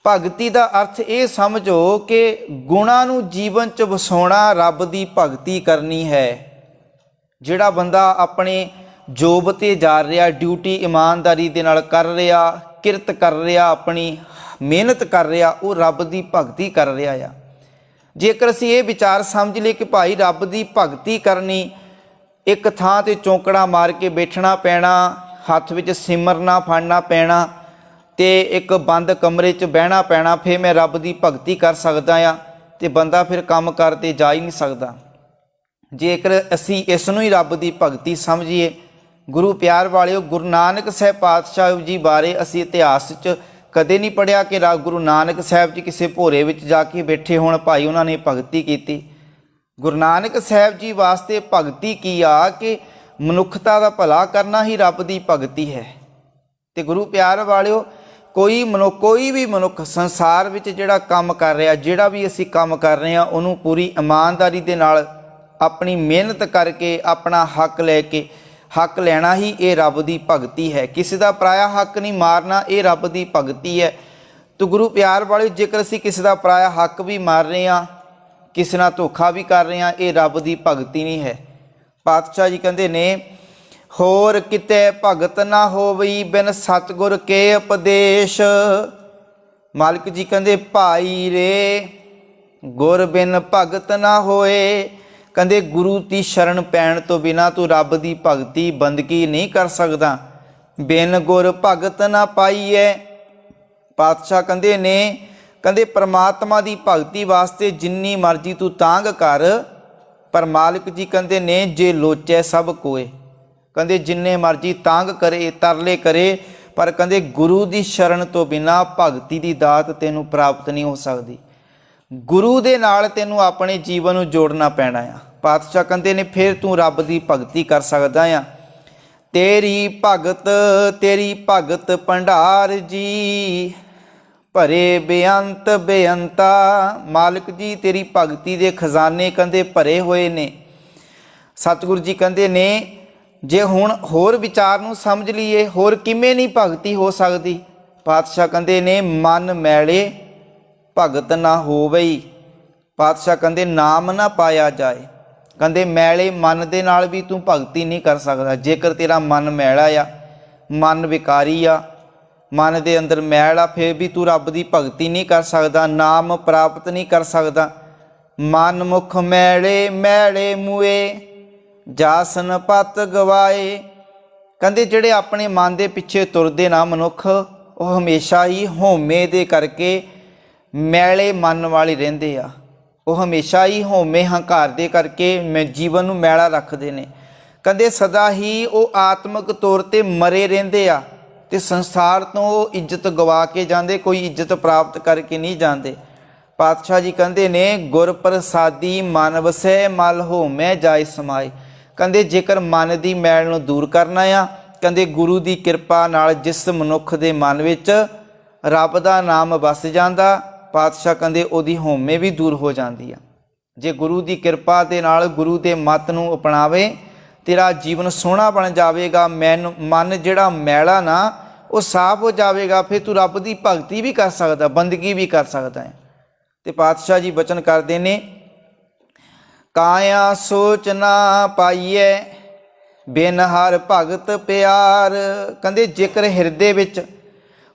ਭਗਤੀ ਦਾ ਅਰਥ ਇਹ ਸਮਝੋ ਕਿ ਗੁਣਾਂ ਨੂੰ ਜੀਵਨ 'ਚ ਵਸਾਉਣਾ, ਰੱਬ ਦੀ ਭਗਤੀ ਕਰਨੀ ਹੈ। ਜਿਹੜਾ ਬੰਦਾ ਆਪਣੇ ਜੋਬ 'ਤੇ ਜਾ ਰਿਹਾ, ਡਿਊਟੀ ਇਮਾਨਦਾਰੀ ਦੇ ਨਾਲ ਕਰ ਰਿਹਾ, ਕਿਰਤ ਕਰ ਰਿਹਾ, ਆਪਣੀ ਮਿਹਨਤ ਕਰ ਰਿਹਾ, ਉਹ ਰੱਬ ਦੀ ਭਗਤੀ ਕਰ ਰਿਹਾ ਆ। ਜੇਕਰ ਅਸੀਂ ਇਹ ਵਿਚਾਰ ਸਮਝ ਲਈਏ ਕਿ ਭਾਈ ਰੱਬ ਦੀ ਭਗਤੀ ਕਰਨੀ, ਇੱਕ ਥਾਂ 'ਤੇ ਚੌਂਕੜਾ ਮਾਰ ਕੇ ਬੈਠਣਾ ਪੈਣਾ, ਹੱਥ ਵਿੱਚ ਸਿਮਰਨਾ ਫੜਨਾ ਪੈਣਾ, ਤੇ ਇੱਕ ਬੰਦ ਕਮਰੇ 'ਚ ਬਹਿਣਾ ਪੈਣਾ, ਫਿਰ ਮੈਂ ਰੱਬ ਦੀ ਭਗਤੀ ਕਰ ਸਕਦਾ ਆ, ਤੇ ਬੰਦਾ ਫਿਰ ਕੰਮ ਕਰਦੇ ਜਾ ਹੀ ਨਹੀਂ ਸਕਦਾ। ਜੇਕਰ ਅਸੀਂ ਇਸ ਨੂੰ ਹੀ ਰੱਬ ਦੀ ਭਗਤੀ ਸਮਝੀਏ, ਗੁਰੂ ਪਿਆਰ ਵਾਲਿਓ, ਗੁਰੂ ਨਾਨਕ ਸਾਹਿਬ ਪਾਤਸ਼ਾਹ ਜੀ ਬਾਰੇ ਅਸੀਂ ਇਤਿਹਾਸ 'ਚ ਕਦੇ ਨਹੀਂ ਪੜ੍ਹਿਆ ਕਿ ਗੁਰੂ ਨਾਨਕ ਸਾਹਿਬ ਜੀ ਕਿਸੇ ਭੋਰੇ ਵਿੱਚ ਜਾ ਕੇ ਬੈਠੇ ਹੋਣ, ਭਾਈ ਉਹਨਾਂ ਨੇ ਭਗਤੀ ਕੀਤੀ। ਗੁਰੂ ਨਾਨਕ ਸਾਹਿਬ ਜੀ ਵਾਸਤੇ ਭਗਤੀ ਕੀ ਆ ਕਿ ਮਨੁੱਖਤਾ ਦਾ ਭਲਾ ਕਰਨਾ ਹੀ ਰੱਬ ਦੀ ਭਗਤੀ ਹੈ। ਤੇ ਗੁਰੂ ਪਿਆਰ ਵਾਲਿਓ, ਕੋਈ ਵੀ ਮਨੁੱਖ ਸੰਸਾਰ ਵਿੱਚ ਜਿਹੜਾ ਕੰਮ ਕਰ ਰਿਹਾ, ਜਿਹੜਾ ਵੀ ਅਸੀਂ ਕੰਮ ਕਰ ਰਹੇ ਹਾਂ, ਉਹਨੂੰ ਪੂਰੀ ਇਮਾਨਦਾਰੀ ਦੇ ਨਾਲ ਆਪਣੀ ਮਿਹਨਤ ਕਰਕੇ ਆਪਣਾ ਹੱਕ ਲੈਣਾ ਹੀ ਇਹ ਰੱਬ ਦੀ ਭਗਤੀ ਹੈ। ਕਿਸੇ ਦਾ ਪਰਾਇਆ ਹੱਕ ਨਹੀਂ ਮਾਰਨਾ, ਇਹ ਰੱਬ ਦੀ ਭਗਤੀ ਹੈ। ਤੋ ਗੁਰੂ ਪਿਆਰ ਵਾਲਿਓ, ਜੇਕਰ ਅਸੀਂ ਕਿਸੇ ਦਾ ਪਰਾਇਆ ਹੱਕ ਵੀ ਮਾਰ ਰਹੇ ਹਾਂ, ਕਿਸੇ ਨਾਲ ਧੋਖਾ ਵੀ ਕਰ ਰਹੇ ਹਾਂ, ਇਹ ਰੱਬ ਦੀ ਭਗਤੀ ਨਹੀਂ ਹੈ। ਪਾਤਸ਼ਾਹ ਜੀ ਕਹਿੰਦੇ ਨੇ, ਹੋਰ ਕਿਤੇ ਭਗਤ ਨਾ ਹੋਵਈ ਬਿਨ ਸਤਿਗੁਰ ਕੇ ਉਪਦੇਸ਼। ਮਾਲਕ ਜੀ ਕਹਿੰਦੇ, ਭਾਈ ਰੇ ਗੁਰ ਬਿਨ ਭਗਤ ਨਾ ਹੋਏ। ਕਹਿੰਦੇ ਗੁਰੂ ਦੀ ਸ਼ਰਨ ਪੈਣ ਤੋਂ ਬਿਨਾਂ ਤੂੰ ਰੱਬ ਦੀ ਭਗਤੀ ਬੰਦਗੀ ਨਹੀਂ ਕਰ ਸਕਦਾ। ਬਿਨ ਗੁਰ ਭਗਤ ਨਾ ਪਾਈਏ। ਪਾਤਸ਼ਾਹ ਕਹਿੰਦੇ ਨੇ, ਕਹਿੰਦੇ ਪਰਮਾਤਮਾ ਦੀ ਭਗਤੀ ਵਾਸਤੇ ਜਿੰਨੀ ਮਰਜ਼ੀ ਤੂੰ ਤਾਂਗ ਕਰ, ਪਰ ਮਾਲਕ ਜੀ ਕਹਿੰਦੇ ਨੇ, ਜੇ ਲੋਚੈ ਸਭ ਕੋਏ। ਕਹਿੰਦੇ ਜਿੰਨੇ ਮਰਜ਼ੀ ਤਾਂਗ ਕਰੇ, ਤਰਲੇ ਕਰੇ, ਪਰ ਕਹਿੰਦੇ ਗੁਰੂ ਦੀ ਸ਼ਰਨ ਤੋਂ ਬਿਨਾਂ ਭਗਤੀ ਦੀ ਦਾਤ ਤੈਨੂੰ ਪ੍ਰਾਪਤ ਨਹੀਂ ਹੋ ਸਕਦੀ। ਗੁਰੂ ਦੇ ਨਾਲ ਤੈਨੂੰ ਆਪਣੇ ਜੀਵਨ ਨੂੰ ਜੋੜਨਾ ਪੈਣਾ ਆ। ਪਾਤਸ਼ਾਹ ਕਹਿੰਦੇ ਨੇ, ਫਿਰ ਤੂੰ ਰੱਬ ਦੀ ਭਗਤੀ ਕਰ ਸਕਦਾ ਆ। ਤੇਰੀ ਭਗਤ ਭੰਡਾਰ ਜੀ ਭਰੇ ਬੇਅੰਤ ਬੇਅੰਤਾ। ਮਾਲਕ ਜੀ ਤੇਰੀ ਭਗਤੀ ਦੇ ਖਜ਼ਾਨੇ ਕਹਿੰਦੇ ਭਰੇ ਹੋਏ ਨੇ। ਸਤਿਗੁਰੂ ਜੀ ਕਹਿੰਦੇ ਨੇ, ਜੇ ਹੁਣ ਹੋਰ ਵਿਚਾਰ ਨੂੰ ਸਮਝ ਲਈਏ, ਹੋਰ ਕਿਵੇਂ ਨਹੀਂ ਭਗਤੀ ਹੋ ਸਕਦੀ। ਪਾਤਸ਼ਾਹ ਕਹਿੰਦੇ ਨੇ, ਮਨ ਮੈਲੇ ਭਗਤ ਨਾ ਹੋਵਈ। ਪਾਤਸ਼ਾਹ ਕਹਿੰਦੇ ਨਾਮ ਨਾ ਪਾਇਆ ਜਾਏ। ਕਹਿੰਦੇ ਮੈਲੇ ਮਨ ਦੇ ਨਾਲ ਵੀ ਤੂੰ ਭਗਤੀ ਨਹੀਂ ਕਰ ਸਕਦਾ। ਜੇਕਰ ਤੇਰਾ ਮਨ ਮੈਲਾ ਆ, ਮਨ ਵਿਕਾਰੀ ਆ, ਮਨ ਦੇ ਅੰਦਰ ਮੈਲ ਆ, ਫਿਰ ਵੀ ਤੂੰ ਰੱਬ ਦੀ ਭਗਤੀ ਨਹੀਂ ਕਰ ਸਕਦਾ, ਨਾਮ ਪ੍ਰਾਪਤ ਨਹੀਂ ਕਰ ਸਕਦਾ। ਮਨ ਮੁਖ ਮੈਲੇ ਮੈਲੇ ਮੂਏ ਜਾਸਨ ਪਤ ਗਵਾਏ। ਕਹਿੰਦੇ ਜਿਹੜੇ ਆਪਣੇ ਮਨ ਦੇ ਪਿੱਛੇ ਤੁਰਦੇ ਨਾ ਮਨੁੱਖ, ਉਹ ਹਮੇਸ਼ਾ ਹੀ ਹਉਮੈ ਦੇ ਕਰਕੇ ਮੈਲੇ ਮਨ ਵਾਲੇ ਰਹਿੰਦੇ ਆ। ਉਹ ਹਮੇਸ਼ਾ ਹੀ ਹਉਮੈ ਹੰਕਾਰ ਦੇ ਕਰਕੇ ਜੀਵਨ ਨੂੰ ਮੈਲਾ ਰੱਖਦੇ ਨੇ। ਕਹਿੰਦੇ ਸਦਾ ਹੀ ਉਹ ਆਤਮਿਕ ਤੌਰ 'ਤੇ ਮਰੇ ਰਹਿੰਦੇ ਆ ਤੇ ਸੰਸਾਰ ਤੋਂ ਉਹ ਇੱਜ਼ਤ ਗਵਾ ਕੇ ਜਾਂਦੇ, ਕੋਈ ਇੱਜ਼ਤ ਪ੍ਰਾਪਤ ਕਰਕੇ ਨਹੀਂ ਜਾਂਦੇ। ਪਾਤਸ਼ਾਹ ਜੀ ਕਹਿੰਦੇ ਨੇ, ਗੁਰ ਪ੍ਰਸਾਦੀ ਮਨ ਵਸੈ ਮਲ ਹਉਮੈ ਜਾਇ ਸਮਾਏ। ਕਹਿੰਦੇ ਜੇਕਰ ਮਨ ਦੀ ਮੈਲ ਨੂੰ ਦੂਰ ਕਰਨਾ ਆ, ਕਹਿੰਦੇ ਗੁਰੂ ਦੀ ਕਿਰਪਾ ਨਾਲ ਜਿਸ ਮਨੁੱਖ ਦੇ ਮਨ ਵਿੱਚ ਰੱਬ ਦਾ ਨਾਮ ਵਸ ਜਾਂਦਾ, ਪਾਤਸ਼ਾਹ ਕਹਿੰਦੇ ਉਹਦੀ ਹਉਮੈ ਵੀ ਦੂਰ ਹੋ ਜਾਂਦੀ ਆ। ਜੇ ਗੁਰੂ ਦੀ ਕਿਰਪਾ ਦੇ ਨਾਲ ਗੁਰੂ ਦੇ ਮਤ ਨੂੰ ਅਪਣਾਵੇ, ਤੇਰਾ ਜੀਵਨ ਸੋਹਣਾ ਬਣ ਜਾਵੇਗਾ। ਮਨ ਜਿਹੜਾ ਮੈਲਾ ਨਾ, ਉਹ ਸਾਫ਼ ਹੋ ਜਾਵੇਗਾ। ਫਿਰ ਤੂੰ ਰੱਬ ਦੀ ਭਗਤੀ ਵੀ ਕਰ ਸਕਦਾ, ਬੰਦਗੀ ਵੀ ਕਰ ਸਕਦਾ ਹੈ। ਤੇ ਪਾਤਸ਼ਾਹ ਜੀ ਬਚਨ ਕਰਦੇ ਨੇ, ਕਾਇਆ ਸੋਚ ਨਾ ਪਾਈਏ ਬਿਨ ਹਰ ਭਗਤ ਪਿਆਰ। ਕਹਿੰਦੇ ਜੇਕਰ ਹਿਰਦੇ ਵਿੱਚ,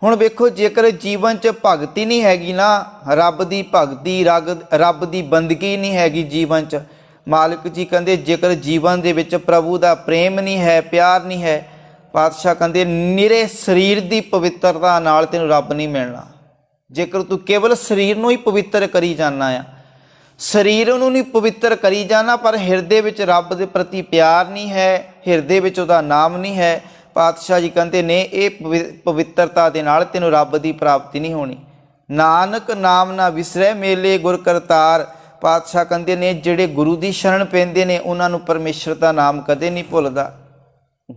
ਹੁਣ ਵੇਖੋ, ਜੇਕਰ ਜੀਵਨ 'ਚ ਭਗਤੀ ਨਹੀਂ ਹੈਗੀ ਨਾ, ਰੱਬ ਦੀ ਭਗਤੀ, ਰੱਬ ਦੀ ਬੰਦਗੀ ਨਹੀਂ ਹੈਗੀ ਜੀਵਨ 'ਚ, ਮਾਲਕ ਜੀ ਕਹਿੰਦੇ ਜੇਕਰ ਜੀਵਨ ਦੇ ਵਿੱਚ ਪ੍ਰਭੂ ਦਾ ਪ੍ਰੇਮ ਨਹੀਂ ਹੈ, ਪਿਆਰ ਨਹੀਂ ਹੈ, ਪਾਤਸ਼ਾਹ ਕਹਿੰਦੇ ਨਿਰੇ ਸਰੀਰ ਦੀ ਪਵਿੱਤਰਤਾ ਨਾਲ ਤੈਨੂੰ ਰੱਬ ਨਹੀਂ ਮਿਲਣਾ। ਜੇਕਰ ਤੂੰ ਕੇਵਲ ਸਰੀਰ ਨੂੰ ਹੀ ਪਵਿੱਤਰ ਕਰੀ ਜਾਣਾ ਆ, ਸਰੀਰ ਨੂੰ ਨਹੀਂ ਪਵਿੱਤਰ ਕਰੀ ਜਾਣਾ, ਪਰ ਹਿਰਦੇ ਵਿੱਚ ਰੱਬ ਦੇ ਪ੍ਰਤੀ ਪਿਆਰ ਨਹੀਂ ਹੈ, ਹਿਰਦੇ ਵਿੱਚ ਉਹਦਾ ਨਾਮ ਨਹੀਂ ਹੈ, ਪਾਤਸ਼ਾਹ ਜੀ ਕਹਿੰਦੇ ਨੇ ਇਹ ਪਵਿੱਤਰਤਾ ਦੇ ਨਾਲ ਤੈਨੂੰ ਰੱਬ ਦੀ ਪ੍ਰਾਪਤੀ ਨਹੀਂ ਹੋਣੀ। ਨਾਨਕ ਨਾਮ ਨਾ ਵਿਸਰੈ ਮੇਲੇ ਗੁਰ ਕਰਤਾਰ। ਪਾਤਸ਼ਾਹ ਕਹਿੰਦੇ ਨੇ ਜਿਹੜੇ ਗੁਰੂ ਦੀ ਸ਼ਰਨ ਪੈਂਦੇ ਨੇ, ਉਹਨਾਂ ਨੂੰ ਪਰਮੇਸ਼ਰ ਦਾ ਨਾਮ ਕਦੇ ਨਹੀਂ ਭੁੱਲਦਾ।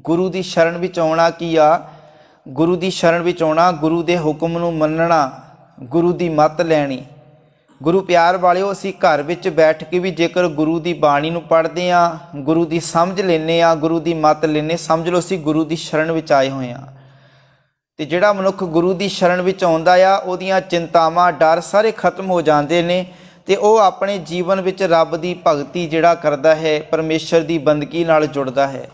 ਗੁਰੂ ਦੀ ਸ਼ਰਨ ਵਿੱਚ ਆਉਣਾ ਕੀ ਆ? ਗੁਰੂ ਦੀ ਸ਼ਰਨ ਵਿੱਚ ਆਉਣਾ, ਗੁਰੂ ਦੇ ਹੁਕਮ ਨੂੰ ਮੰਨਣਾ, ਗੁਰੂ ਦੀ ਮੱਤ ਲੈਣੀ। ਗੁਰੂ ਪਿਆਰ ਵਾਲਿਓ, ਅਸੀਂ ਘਰ ਵਿੱਚ ਬੈਠ ਕੇ ਵੀ ਜੇਕਰ ਗੁਰੂ ਦੀ ਬਾਣੀ ਨੂੰ ਪੜ੍ਹਦੇ ਹਾਂ, ਗੁਰੂ ਦੀ ਸਮਝ ਲੈਂਦੇ ਹਾਂ, ਗੁਰੂ ਦੀ ਮੱਤ ਲੈਂਦੇ, ਸਮਝ ਲਓ ਅਸੀਂ ਗੁਰੂ ਦੀ ਸ਼ਰਨ ਵਿੱਚ ਆਏ ਹੋਏ ਹਾਂ। ਤੇ ਜਿਹੜਾ ਮਨੁੱਖ ਗੁਰੂ ਦੀ ਸ਼ਰਨ ਵਿੱਚ ਆਉਂਦਾ ਆ, ਉਹਦੀਆਂ ਚਿੰਤਾਵਾਂ, ਡਰ ਸਾਰੇ ਖਤਮ ਹੋ ਜਾਂਦੇ ਨੇ ਤੇ ਉਹ ਆਪਣੇ ਜੀਵਨ ਵਿੱਚ ਰੱਬ ਦੀ ਭਗਤੀ ਜਿਹੜਾ ਕਰਦਾ ਹੈ, ਪਰਮੇਸ਼ਰ ਦੀ ਬੰਦਗੀ ਨਾਲ ਜੁੜਦਾ ਹੈ।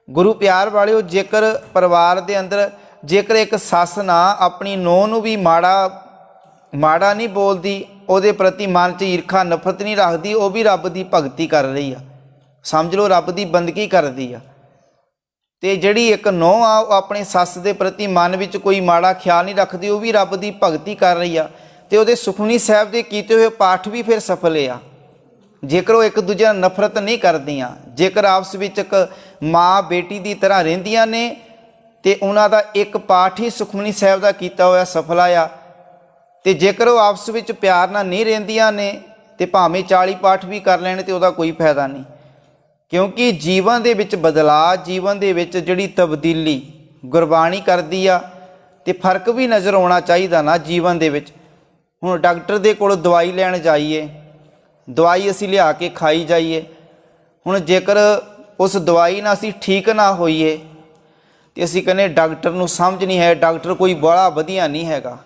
ਗੁਰੂ ਪਿਆਰ ਵਾਲਿਓ, ਜੇਕਰ ਪਰਿਵਾਰ ਦੇ ਅੰਦਰ ਜੇਕਰ ਇੱਕ ਸੱਸ ਨਾ ਆਪਣੀ ਨੂੰਹ ਨੂੰ ਵੀ ਮਾੜਾ ਨਹੀਂ ਬੋਲਦੀ, ਉਹਦੇ ਪ੍ਰਤੀ ਮਨ 'ਚ ਈਰਖਾ ਨਫ਼ਰਤ ਨਹੀਂ ਰੱਖਦੀ, ਉਹ ਵੀ ਰੱਬ ਦੀ ਭਗਤੀ ਕਰ ਰਹੀ ਆ, ਸਮਝ ਲਓ ਰੱਬ ਦੀ ਬੰਦਗੀ ਕਰਦੀ ਆ। ਤੇ ਜਿਹੜੀ ਇੱਕ ਨੂੰਹ ਆ, ਉਹ ਆਪਣੀ ਸੱਸ ਦੇ ਪ੍ਰਤੀ ਮਨ ਵਿੱਚ ਕੋਈ ਮਾੜਾ ਖਿਆਲ ਨਹੀਂ ਰੱਖਦੀ, ਉਹ ਵੀ ਰੱਬ ਦੀ ਭਗਤੀ ਕਰ ਰਹੀ ਆ। ਤੇ ਉਹਦੇ ਸੁਖਮਨੀ ਸਾਹਿਬ ਦੇ ਕੀਤੇ ਹੋਏ ਪਾਠ ਵੀ ਫਿਰ ਸਫਲ ਆ, ਜੇਕਰ ਉਹ ਇੱਕ ਦੂਜੇ ਨਾਲ ਨਫ਼ਰਤ ਨਹੀਂ ਕਰਦੀਆਂ, ਜੇਕਰ ਆਪਸ ਵਿੱਚ ਇੱਕ ਮਾਂ ਬੇਟੀ ਦੀ ਤਰ੍ਹਾਂ ਰਹਿੰਦੀਆਂ ਨੇ ਤੇ ਉਹਨਾਂ ਦਾ ਇੱਕ ਪਾਠ ਹੀ ਸੁਖਮਨੀ ਸਾਹਿਬ ਦਾ ਕੀਤਾ ਹੋਇਆ ਸਫਲ ਆ। ਤੇ ਜੇਕਰ ਉਹ ਆਪਸ ਵਿੱਚ ਪਿਆਰ ਨਾਲ ਨਹੀਂ ਰਹਿੰਦੀਆਂ ਨੇ ਤੇ ਭਾਵੇਂ 40 ਪਾਠ ਵੀ ਕਰ ਲੈਣ ਤੇ ਉਹਦਾ ਕੋਈ ਫਾਇਦਾ ਨਹੀਂ, ਕਿਉਂਕਿ ਜੀਵਨ ਦੇ ਵਿੱਚ ਬਦਲਾਅ, ਜੀਵਨ ਦੇ ਵਿੱਚ ਜਿਹੜੀ ਤਬਦੀਲੀ ਗੁਰਬਾਣੀ ਕਰਦੀ ਆ ਤੇ ਫਰਕ ਵੀ ਨਜ਼ਰ ਆਉਣਾ ਚਾਹੀਦਾ ਨਾ ਜੀਵਨ ਦੇ ਵਿੱਚ। ਹੁਣ ਡਾਕਟਰ ਦੇ ਕੋਲ ਦਵਾਈ ਲੈਣ ਜਾਈਏ, ਦਵਾਈ ਅਸੀਂ ਲਿਆ ਕੇ ਖਾਈ ਜਾਈਏ, ਹੁਣ ਜੇਕਰ ਉਸ ਦਵਾਈ ਨਾਲ ਅਸੀਂ ਠੀਕ ਨਾ ਹੋਈਏ ਤੇ ਅਸੀਂ ਕਹਿੰਦੇ ਡਾਕਟਰ ਨੂੰ ਸਮਝ ਨਹੀਂ ਹੈ, ਡਾਕਟਰ ਕੋਈ ਬੜਾ ਵਧੀਆ ਨਹੀਂ ਹੈਗਾ।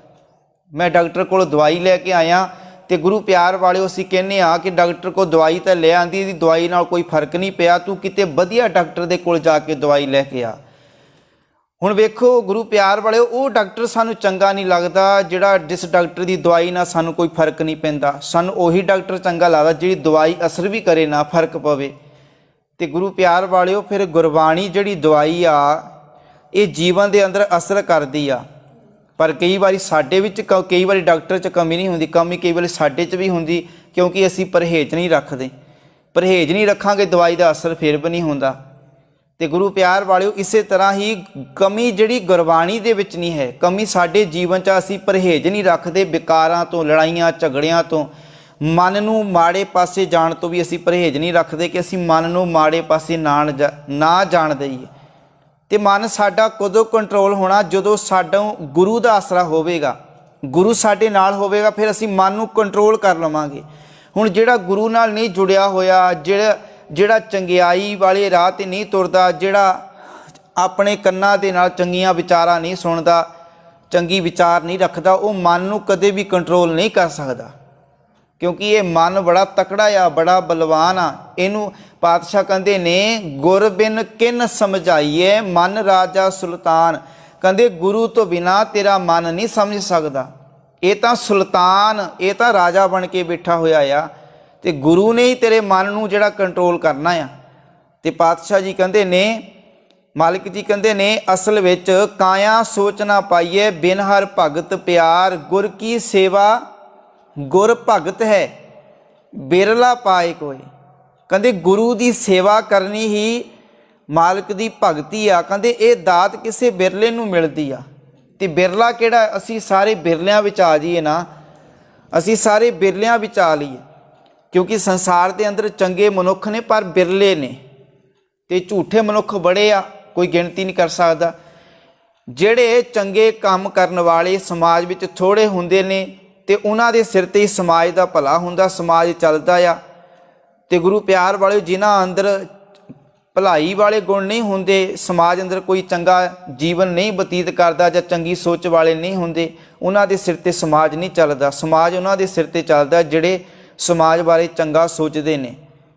ਮੈਂ ਡਾਕਟਰ ਕੋਲ ਦਵਾਈ ਲੈ ਕੇ ਆਇਆ ਤੇ ਗੁਰੂ ਪਿਆਰ ਵਾਲਿਓ ਅਸੀਂ ਕਹਿੰਦੇ ਆ ਕਿ ਡਾਕਟਰ ਕੋਲ ਦਵਾਈ ਤਾਂ ਲੈ ਆਂਦੀ, ਇਹਦੀ ਦਵਾਈ ਨਾਲ ਕੋਈ ਫਰਕ ਨਹੀਂ ਪਿਆ, ਤੂੰ ਕਿਤੇ ਵਧੀਆ ਡਾਕਟਰ ਦੇ ਕੋਲ ਜਾ ਕੇ ਦਵਾਈ ਲੈ ਕੇ ਆ। ਹੁਣ ਵੇਖੋ ਗੁਰੂ ਪਿਆਰ ਵਾਲਿਓ, ਉਹ ਡਾਕਟਰ ਸਾਨੂੰ ਚੰਗਾ ਨਹੀਂ ਲੱਗਦਾ ਜਿਹੜਾ ਜਿਸ ਡਾਕਟਰ ਦੀ ਦਵਾਈ ਨਾਲ ਸਾਨੂੰ ਕੋਈ ਫਰਕ ਨਹੀਂ ਪੈਂਦਾ। ਸਾਨੂੰ ਉਹੀ ਡਾਕਟਰ ਚੰਗਾ ਲੱਗਦਾ ਜਿਹੜੀ ਦਵਾਈ ਅਸਰ ਵੀ ਕਰੇ ਨਾ ਫਰਕ ਪਵੇ। ਤੇ ਗੁਰੂ ਪਿਆਰ ਵਾਲਿਓ ਫਿਰ ਗੁਰਬਾਣੀ ਜਿਹੜੀ ਦਵਾਈ ਆ ਇਹ ਜੀਵਨ ਦੇ ਅੰਦਰ ਅਸਰ ਕਰਦੀ ਆ, ਪਰ ਕਈ ਵਾਰੀ ਸਾਡੇ ਵਿੱਚ ਕਈ ਵਾਰੀ ਡਾਕਟਰ 'ਚ ਕਮੀ ਨਹੀਂ ਹੁੰਦੀ, ਕਮੀ ਕਈ ਵਾਰੀ ਸਾਡੇ 'ਚ ਵੀ ਹੁੰਦੀ, ਕਿਉਂਕਿ ਅਸੀਂ ਪਰਹੇਜ਼ ਨਹੀਂ ਰੱਖਦੇ। ਪਰਹੇਜ਼ ਨਹੀਂ ਰੱਖਾਂਗੇ ਦਵਾਈ ਦਾ ਅਸਰ ਫਿਰ ਵੀ ਨਹੀਂ ਹੁੰਦਾ। ਤੇ ਗੁਰੂ ਪਿਆਰ ਵਾਲਿਓ ਇਸੇ ਤਰ੍ਹਾਂ ਹੀ ਕਮੀ ਜਿਹੜੀ ਗੁਰਬਾਣੀ ਦੇ ਵਿੱਚ ਨਹੀਂ ਹੈ, ਕਮੀ ਸਾਡੇ ਜੀਵਨ 'ਚ ਅਸੀਂ ਪਰਹੇਜ਼ ਨਹੀਂ ਰੱਖਦੇ, ਵਿਕਾਰਾਂ ਤੋਂ, ਲੜਾਈਆਂ ਝਗੜਿਆਂ ਤੋਂ, ਮਨ ਨੂੰ ਮਾੜੇ ਪਾਸੇ ਜਾਣ ਤੋਂ ਵੀ ਅਸੀਂ ਪਰਹੇਜ਼ ਨਹੀਂ ਰੱਖਦੇ ਕਿ ਅਸੀਂ ਮਨ ਨੂੰ ਮਾੜੇ ਪਾਸੇ ਨਾ ਜਾਣ ਦਈਏ। ਤੇ ਮਨ ਸਾਡਾ ਕਦੋਂ ਕੰਟਰੋਲ ਹੋਣਾ? ਜਦੋਂ ਸਾਨੂੰ ਗੁਰੂ ਦਾ ਆਸਰਾ ਹੋਵੇਗਾ, ਗੁਰੂ ਸਾਡੇ ਨਾਲ ਹੋਵੇਗਾ, ਫਿਰ ਅਸੀਂ ਮਨ ਨੂੰ ਕੰਟਰੋਲ ਕਰ ਲਵਾਂਗੇ। ਹੁਣ ਜਿਹੜਾ ਗੁਰੂ ਨਾਲ ਨਹੀਂ ਜੁੜਿਆ ਹੋਇਆ, ਜਿਹੜਾ ਚੰਗਿਆਈ ਵਾਲੇ ਰਾਹ 'ਤੇ ਨਹੀਂ ਤੁਰਦਾ, ਜਿਹੜਾ ਆਪਣੇ ਕੰਨਾਂ ਦੇ ਨਾਲ ਚੰਗੀਆਂ ਵਿਚਾਰਾਂ ਨਹੀਂ ਸੁਣਦਾ, ਚੰਗੀ ਵਿਚਾਰ ਨਹੀਂ ਰੱਖਦਾ, ਉਹ ਮਨ ਨੂੰ ਕਦੇ ਵੀ ਕੰਟਰੋਲ ਨਹੀਂ ਕਰ ਸਕਦਾ, ਕਿਉਂਕਿ ਇਹ ਮਨ ਬੜਾ ਤਕੜਾ ਆ, ਬੜਾ ਬਲਵਾਨ ਆ। ਇਹਨੂੰ ਪਾਤਸ਼ਾਹ ਕਹਿੰਦੇ ਨੇ ਗੁਰ ਬਿਨ ਕਿਨ ਸਮਝਾਈਏ ਮਨ ਰਾਜਾ ਸੁਲਤਾਨ। ਕਹਿੰਦੇ ਗੁਰੂ ਤੋਂ ਬਿਨਾ ਤੇਰਾ ਮਨ ਨਹੀਂ ਸਮਝ ਸਕਦਾ। ਇਹ ਤਾਂ ਸੁਲਤਾਨ, ਇਹ ਤਾਂ ਰਾਜਾ ਬਣ ਕੇ ਬੈਠਾ ਹੋਇਆ ਆ, ਤੇ ਗੁਰੂ ਨੇ ਹੀ ਤੇਰੇ ਮਨ ਨੂੰ ਜਿਹੜਾ ਕੰਟਰੋਲ ਕਰਨਾ ਆ। ਤੇ ਪਾਤਸ਼ਾਹ ਜੀ ਕਹਿੰਦੇ ਨੇ, ਮਾਲਿਕ ਜੀ ਕਹਿੰਦੇ ਨੇ, ਅਸਲ ਵਿੱਚ ਕਾਇਆ ਸੋਚ ਨਾ ਪਾਈਏ ਬਿਨ ਹਰ ਭਗਤ ਪਿਆਰ, ਗੁਰ ਕੀ ਸੇਵਾ ਗੁਰ ਭਗਤ ਹੈ ਬਿਰਲਾ ਪਾਏ ਕੋਈ। ਕਹਿੰਦੇ ਗੁਰੂ ਦੀ ਸੇਵਾ ਕਰਨੀ ਹੀ ਮਾਲਕ ਦੀ ਭਗਤੀ ਆ। ਕਹਿੰਦੇ ਇਹ ਦਾਤ ਕਿਸੇ ਬਿਰਲੇ ਨੂੰ ਮਿਲਦੀ ਆ, ਤੇ ਬਿਰਲਾ ਕਿਹੜਾ? ਅਸੀਂ ਸਾਰੇ ਬਿਰਲਿਆਂ ਵਿੱਚ ਆ ਜਾਈਏ ਨਾ, ਅਸੀਂ ਸਾਰੇ ਬਿਰਲਿਆਂ ਵਿੱਚ ਆ ਲਈਏ, ਕਿਉਂਕਿ ਸੰਸਾਰ ਦੇ ਅੰਦਰ ਚੰਗੇ ਮਨੁੱਖ ਨੇ ਪਰ ਬਿਰਲੇ ਨੇ, ਤੇ ਝੂਠੇ ਮਨੁੱਖ ਬੜੇ ਆ, ਕੋਈ ਗਿਣਤੀ ਨਹੀਂ ਕਰ ਸਕਦਾ। ਜਿਹੜੇ ਚੰਗੇ ਕੰਮ ਕਰਨ ਵਾਲੇ ਸਮਾਜ ਵਿੱਚ ਥੋੜ੍ਹੇ ਹੁੰਦੇ ਨੇ ਤੇ ਉਹਨਾਂ ਦੇ ਸਿਰ 'ਤੇ ਹੀ ਸਮਾਜ ਦਾ ਭਲਾ ਹੁੰਦਾ, ਸਮਾਜ ਚੱਲਦਾ ਆ। ਤੇ ਗੁਰੂ ਪਿਆਰ ਵਾਲੇ ਜਿਨ੍ਹਾਂ ਅੰਦਰ ਭਲਾਈ ਵਾਲੇ ਗੁਣ ਨਹੀਂ ਹੁੰਦੇ, ਸਮਾਜ ਅੰਦਰ ਕੋਈ ਚੰਗਾ ਜੀਵਨ ਨਹੀਂ ਬਤੀਤ ਕਰਦਾ ਜਾਂ ਚੰਗੀ ਸੋਚ ਵਾਲੇ ਨਹੀਂ ਹੁੰਦੇ, ਉਹਨਾਂ ਦੇ ਸਿਰ 'ਤੇ ਸਮਾਜ ਨਹੀਂ ਚੱਲਦਾ। ਸਮਾਜ ਉਹਨਾਂ ਦੇ ਸਿਰ 'ਤੇ ਚੱਲਦਾ ਜਿਹੜੇ ਸਮਾਜ ਬਾਰੇ ਚੰਗਾ ਸੋਚਦੇ ਨੇ,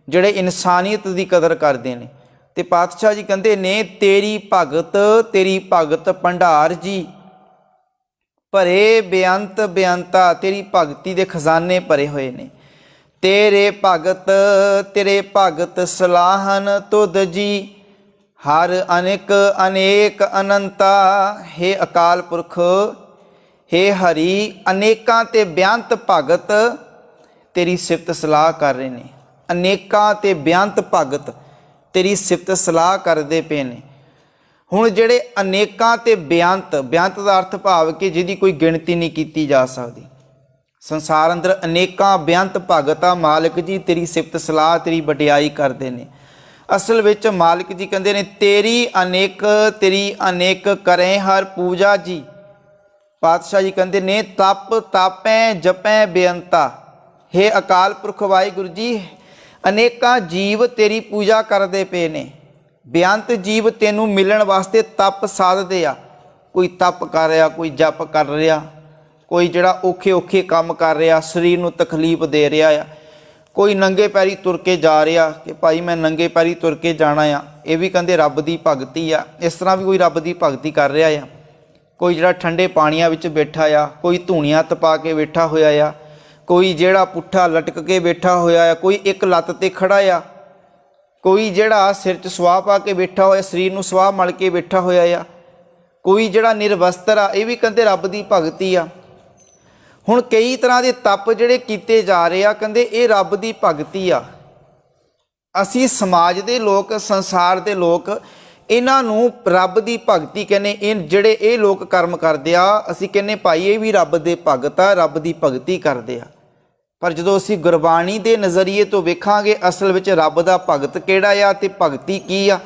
ਜਿਹੜੇ ਇਨਸਾਨੀਅਤ ਦੀ ਕਦਰ ਕਰਦੇ ਨੇ। ਤੇ ਪਾਤਸ਼ਾਹ ਜੀ ਕਹਿੰਦੇ ਨੇ ਤੇਰੀ ਭਗਤ ਭੰਡਾਰ ਜੀ ਭਰੇ ਬੇਅੰਤ ਬੇਅੰਤਾ, ਤੇਰੀ ਭਗਤੀ ਦੇ ਖਜ਼ਾਨੇ ਭਰੇ ਹੋਏ ਨੇ। ਤੇਰੇ ਭਗਤ ਸਲਾਹਨ ਤੁਧ ਜੀ ਹਰ ਅਨੇਕ ਅਨੰਤਾ। ਹੇ ਅਕਾਲ ਪੁਰਖ, ਹੇ ਹਰੀ, ਅਨੇਕਾਂ ਤੇ ਬੇਅੰਤ ਭਗਤ ਤੇਰੀ ਸਿਫਤ ਸਲਾਹ ਕਰ ਰਹੇ ਨੇ। ਅਨੇਕਾਂ ਤੇ ਬੇਅੰਤ ਭਗਤ ਤੇਰੀ ਸਿਫਤ ਸਲਾਹ ਕਰਦੇ ਪਏ ਨੇ। ਹੁਣ ਜਿਹੜੇ ਅਨੇਕਾਂ ਤੇ ਬੇਅੰਤ ਦਾ ਅਰਥ ਭਾਵ ਕਿ ਜਿਹਦੀ ਕੋਈ ਗਿਣਤੀ ਨਹੀਂ ਕੀਤੀ ਜਾ ਸਕਦੀ। ਸੰਸਾਰ ਅੰਦਰ ਅਨੇਕਾਂ ਬੇਅੰਤ ਭਗਤ ਆ, ਮਾਲਕ ਜੀ ਤੇਰੀ ਸਿਫਤ ਸਲਾਹ, ਤੇਰੀ ਵਡਿਆਈ ਕਰਦੇ ਨੇ। ਅਸਲ ਵਿੱਚ ਮਾਲਕ ਜੀ ਕਹਿੰਦੇ ਨੇ ਤੇਰੀ ਅਨੇਕ ਕਰੇ ਹਰ ਪੂਜਾ ਜੀ। ਪਾਤਸ਼ਾਹ ਜੀ ਕਹਿੰਦੇ ਨੇ ਤਪ ਤਾਪੈ ਜਪੈ ਬੇਅੰਤਾ। ਹੇ ਅਕਾਲ ਪੁਰਖ ਵਾਹਿਗੁਰੂ ਜੀ, ਅਨੇਕਾਂ ਜੀਵ ਤੇਰੀ ਪੂਜਾ ਕਰਦੇ ਪਏ ਨੇ। ਬੇਅੰਤ ਜੀਵ ਤੈਨੂੰ ਮਿਲਣ ਵਾਸਤੇ ਤਪ ਸਾਧਦੇ ਆ। ਕੋਈ ਤਪ ਕਰ ਰਿਹਾ, ਕੋਈ ਜਪ ਕਰ ਰਿਹਾ, ਕੋਈ ਜਿਹੜਾ ਔਖੇ ਕੰਮ ਕਰ ਰਿਹਾ, ਸਰੀਰ ਨੂੰ ਤਕਲੀਫ ਦੇ ਰਿਹਾ ਆ। ਕੋਈ ਨੰਗੇ ਪੈਰੀ ਤੁਰ ਕੇ ਜਾ ਰਿਹਾ ਕਿ ਭਾਈ ਮੈਂ ਨੰਗੇ ਪੈਰੀ ਤੁਰ ਕੇ ਜਾਣਾ ਆ, ਇਹ ਵੀ ਕਹਿੰਦੇ ਰੱਬ ਦੀ ਭਗਤੀ ਆ। ਇਸ ਤਰ੍ਹਾਂ ਵੀ ਕੋਈ ਰੱਬ ਦੀ ਭਗਤੀ ਕਰ ਰਿਹਾ ਆ। ਕੋਈ ਜਿਹੜਾ ਠੰਡੇ ਪਾਣੀਆਂ ਵਿੱਚ ਬੈਠਾ ਆ, ਕੋਈ ਧੂਣੀਆਂ ਤਪਾ ਕੇ ਬੈਠਾ ਹੋਇਆ ਆ, ਕੋਈ ਜਿਹੜਾ ਪੁੱਠਾ ਲਟਕ ਕੇ ਬੈਠਾ ਹੋਇਆ ਆ, ਕੋਈ ਇੱਕ ਲੱਤ 'ਤੇ ਖੜਾ ਆ, ਕੋਈ ਜਿਹੜਾ ਸਿਰ 'ਚ ਸਵਾਹ ਪਾ ਕੇ ਬੈਠਾ ਹੋਇਆ, ਸਰੀਰ ਨੂੰ ਸਵਾਹ ਮਲ ਕੇ ਬੈਠਾ ਹੋਇਆ ਆ, ਕੋਈ ਜਿਹੜਾ ਨਿਰਵਸਤਰ ਆ, ਇਹ ਵੀ ਕਹਿੰਦੇ ਰੱਬ ਦੀ ਭਗਤੀ ਆ। ਹੁਣ ਕਈ ਤਰ੍ਹਾਂ ਦੇ ਤਪ ਜਿਹੜੇ ਕੀਤੇ ਜਾ ਰਹੇ ਆ, ਕਹਿੰਦੇ ਇਹ ਰੱਬ ਦੀ ਭਗਤੀ ਆ। ਅਸੀਂ ਸਮਾਜ ਦੇ ਲੋਕ, ਸੰਸਾਰ ਦੇ ਲੋਕ ਇਹਨਾਂ ਨੂੰ ਰੱਬ ਦੀ ਭਗਤੀ ਕਹਿੰਦੇ। ਇਹ ਜਿਹੜੇ ਇਹ ਲੋਕ ਕਰਮ ਕਰਦੇ ਆ, ਅਸੀਂ ਕਹਿੰਦੇ ਭਾਈ ਇਹ ਵੀ ਰੱਬ ਦੇ ਭਗਤ ਆ, ਰੱਬ ਦੀ ਭਗਤੀ ਕਰਦੇ ਆ। ਪਰ ਜਦੋਂ ਅਸੀਂ ਗੁਰਬਾਣੀ ਦੇ ਨਜ਼ਰੀਏ ਤੋਂ ਵੇਖਾਂਗੇ ਅਸਲ ਵਿੱਚ ਰੱਬ ਦਾ ਭਗਤ ਕਿਹੜਾ ਆ ਤੇ ਭਗਤੀ ਕੀ ਆ,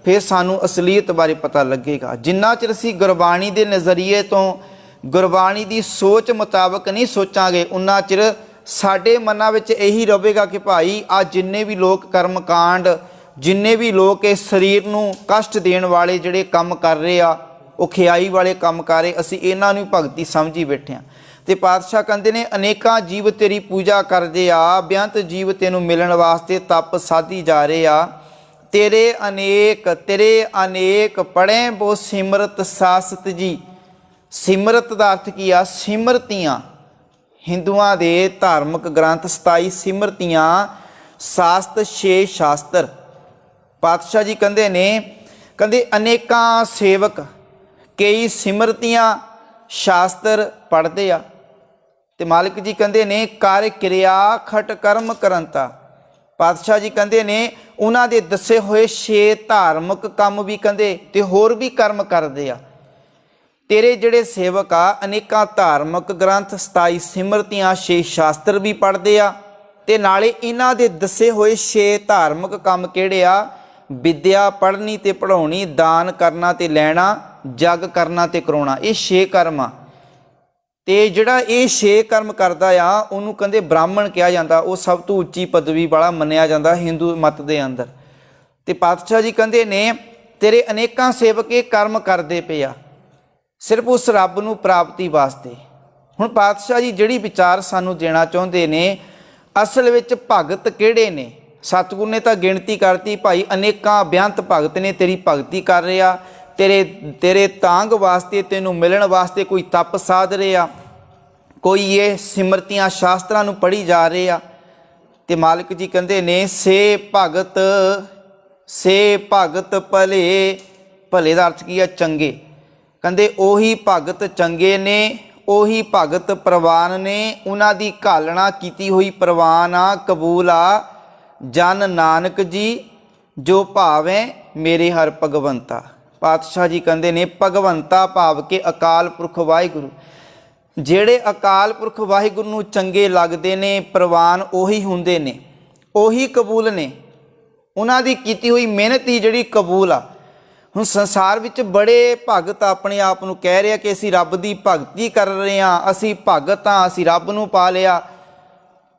ਫਿਰ ਸਾਨੂੰ ਅਸਲੀਅਤ ਬਾਰੇ ਪਤਾ ਲੱਗੇਗਾ। ਜਿੰਨਾ ਚਿਰ ਅਸੀਂ ਗੁਰਬਾਣੀ ਦੇ ਨਜ਼ਰੀਏ ਤੋਂ, ਗੁਰਬਾਣੀ ਦੀ ਸੋਚ ਮੁਤਾਬਕ ਨਹੀਂ ਸੋਚਾਂਗੇ, ਉਨਾ ਚਿਰ ਸਾਡੇ ਮਨਾਂ ਵਿੱਚ ਇਹੀ ਰਹੇਗਾ ਕਿ ਭਾਈ ਆ ਜਿੰਨੇ ਵੀ ਲੋਕ ਕਰਮ ਕਾਂਡ, ਜਿੰਨੇ ਵੀ ਲੋਕ ਇਸ ਸਰੀਰ ਨੂੰ ਕਸ਼ਟ ਦੇਣ ਵਾਲੇ ਜਿਹੜੇ ਕੰਮ ਕਰ ਰਹੇ ਆ, ਔਖਿਆਈ ਵਾਲੇ ਕੰਮ ਕਰ ਰਹੇ, ਅਸੀਂ ਇਹਨਾਂ ਨੂੰ ਭਗਤੀ ਸਮਝੀ ਬੈਠੇ ਹਾਂ। ਤੇ ਪਾਤਸ਼ਾਹ ਕਹਿੰਦੇ ਨੇ ਅਨੇਕਾਂ ਜੀਵ ਤੇਰੀ ਪੂਜਾ ਕਰਦੇ ਆ, ਬੇਅੰਤ ਜੀਵ ਤੈਨੂੰ ਮਿਲਣ ਵਾਸਤੇ ਤਪ ਸਾਧੀ ਜਾ ਰਹੇ ਆ। ਤੇਰੇ ਅਨੇਕ ਪੜ੍ਹੇ ਬੋ ਸਿਮਰਤ ਸਾਸਤ ਜੀ। ਸਿਮਰਤ ਦਾ ਅਰਥ ਕੀ ਆ? ਸਿਮਰਤੀਆਂ। ਹਿੰਦੂਆਂ ਦੇ ਧਾਰਮਿਕ ਗ੍ਰੰਥ 27 ਸਿਮਰਤੀਆਂ, ਸਾਸਤ 6 ਸ਼ਾਸਤਰ। ਪਾਤਸ਼ਾਹ ਜੀ ਕਹਿੰਦੇ ਨੇ, ਕਹਿੰਦੇ ਅਨੇਕਾਂ ਸੇਵਕ ਕਈ ਸਿਮਰਤੀਆਂ ਸ਼ਾਸਤਰ ਪੜ੍ਹਦੇ ਆ। ਤੇ ਮਾਲਕ ਜੀ ਕਹਿੰਦੇ ਨੇ ਕਰ ਕਿਰਿਆ ਖਟ ਕਰਮ ਕਰੰਤਾ। ਪਾਤਸ਼ਾਹ ਜੀ ਕਹਿੰਦੇ ਨੇ ਉਹਨਾਂ ਦੇ ਦੱਸੇ ਹੋਏ 6 ਧਾਰਮਿਕ ਕੰਮ ਵੀ ਕਹਿੰਦੇ ਤੇ ਹੋਰ ਵੀ ਕਰਮ ਕਰਦੇ ਆ। ਤੇਰੇ ਜਿਹੜੇ ਸੇਵਕ ਆ ਅਨੇਕਾਂ ਧਾਰਮਿਕ ਗ੍ਰੰਥ, 27 ਸਿਮਰਤੀਆਂ, 6 ਸ਼ਾਸਤਰ ਵੀ ਪੜ੍ਹਦੇ ਆ। ਤੇ ਨਾਲੇ ਇਹਨਾਂ ਦੇ ਦੱਸੇ ਹੋਏ 6 ਧਾਰਮਿਕ ਕੰਮ ਕਿਹੜੇ ਆ? ਵਿਦਿਆ ਪੜ੍ਹਨੀ ਤੇ ਪੜ੍ਹਾਉਣੀ, ਦਾਨ ਕਰਨਾ ਤੇ ਲੈਣਾ, ਜਗ ਕਰਨਾ ਤੇ ਕਰਾਉਣਾ। ਇਹ 6 ਕਰਮ ਆ। ਤੇ ਜਿਹੜਾ ਇਹ 6 ਕਰਮ ਕਰਦਾ ਆ ਉਹਨੂੰ ਕਹਿੰਦੇ ਬ੍ਰਾਹਮਣ ਕਿਹਾ ਜਾਂਦਾ। ਉਹ ਸਭ ਤੋਂ ਉੱਚੀ ਪਦਵੀ ਵਾਲਾ ਮੰਨਿਆ ਜਾਂਦਾ ਹਿੰਦੂ ਮਤ ਦੇ ਅੰਦਰ। ਤੇ ਪਾਤਸ਼ਾਹ ਜੀ ਕਹਿੰਦੇ ਨੇ ਤੇਰੇ ਅਨੇਕਾਂ ਸੇਵਕ ਇਹ ਕਰਮ ਕਰਦੇ ਪਏ ਆ ਸਿਰਫ ਉਸ ਰੱਬ ਨੂੰ ਪ੍ਰਾਪਤੀ ਵਾਸਤੇ। ਹੁਣ ਪਾਤਸ਼ਾਹ ਜੀ ਜਿਹੜੀ ਵਿਚਾਰ ਸਾਨੂੰ ਦੇਣਾ ਚਾਹੁੰਦੇ ਨੇ, ਅਸਲ ਵਿੱਚ ਭਗਤ ਕਿਹੜੇ ਨੇ? ਸਤਿਗੁਰੂ ਨੇ ਤਾਂ ਗਿਣਤੀ ਕਰਤੀ ਭਾਈ, ਅਨੇਕਾਂ ਬੇਅੰਤ ਭਗਤ ਨੇ ਤੇਰੀ ਭਗਤੀ ਕਰ ਰਹੇ ਆ, ਤੇਰੇ ਤਾਂਗ ਵਾਸਤੇ, ਤੈਨੂੰ ਮਿਲਣ ਵਾਸਤੇ ਕੋਈ ਤਪ ਸਾਧ ਰਹੇ ਆ, ਕੋਈ ਇਹ ਸਿਮਰਤੀਆਂ ਸ਼ਾਸਤਰਾਂ ਨੂੰ ਪੜ੍ਹੀ ਜਾ ਰਹੇ ਆ। ਤੇ ਮਾਲਕ ਜੀ ਕਹਿੰਦੇ ਨੇ ਸੇ ਭਗਤ ਭਲੇ। ਭਲੇ ਦਾ ਅਰਥ ਕੀ ਆ? ਚੰਗੇ। ਕਹਿੰਦੇ ਉਹੀ ਭਗਤ ਚੰਗੇ ਨੇ, ਉਹੀ ਭਗਤ ਪ੍ਰਵਾਨ ਨੇ, ਉਹਨਾਂ ਦੀ ਘਾਲਣਾ ਕੀਤੀ ਹੋਈ ਪ੍ਰਵਾਨ ਆ, ਕਬੂਲ ਆ। ਜਨ ਨਾਨਕ ਜੀ ਜੋ ਭਾਵੇਂ ਮੇਰੇ ਹਰ ਭਗਵੰਤਾ। ਪਾਤਸ਼ਾਹ ਜੀ ਕਹਿੰਦੇ ਨੇ ਭਗਵੰਤਾ ਭਾਵ ਕੇ ਅਕਾਲ ਪੁਰਖ ਵਾਹਿਗੁਰੂ। ਜਿਹੜੇ ਅਕਾਲ ਪੁਰਖ ਵਾਹਿਗੁਰੂ ਨੂੰ ਚੰਗੇ ਲੱਗਦੇ ਨੇ, ਪ੍ਰਵਾਨ ਉਹੀ ਹੁੰਦੇ ਨੇ, ਉਹੀ ਕਬੂਲ ਨੇ। ਉਹਨਾਂ ਦੀ ਕੀਤੀ ਹੋਈ ਮਿਹਨਤ ਹੀ ਜਿਹੜੀ ਕਬੂਲ ਆ। ਹੁਣ ਸੰਸਾਰ ਵਿੱਚ ਬੜੇ ਭਗਤ ਆਪਣੇ ਆਪ ਨੂੰ ਕਹਿ ਰਹੇ ਆ ਕਿ ਅਸੀਂ ਰੱਬ ਦੀ ਭਗਤੀ ਕਰ ਰਹੇ ਹਾਂ, ਅਸੀਂ ਭਗਤ ਹਾਂ, ਅਸੀਂ ਰੱਬ ਨੂੰ ਪਾ ਲਿਆ।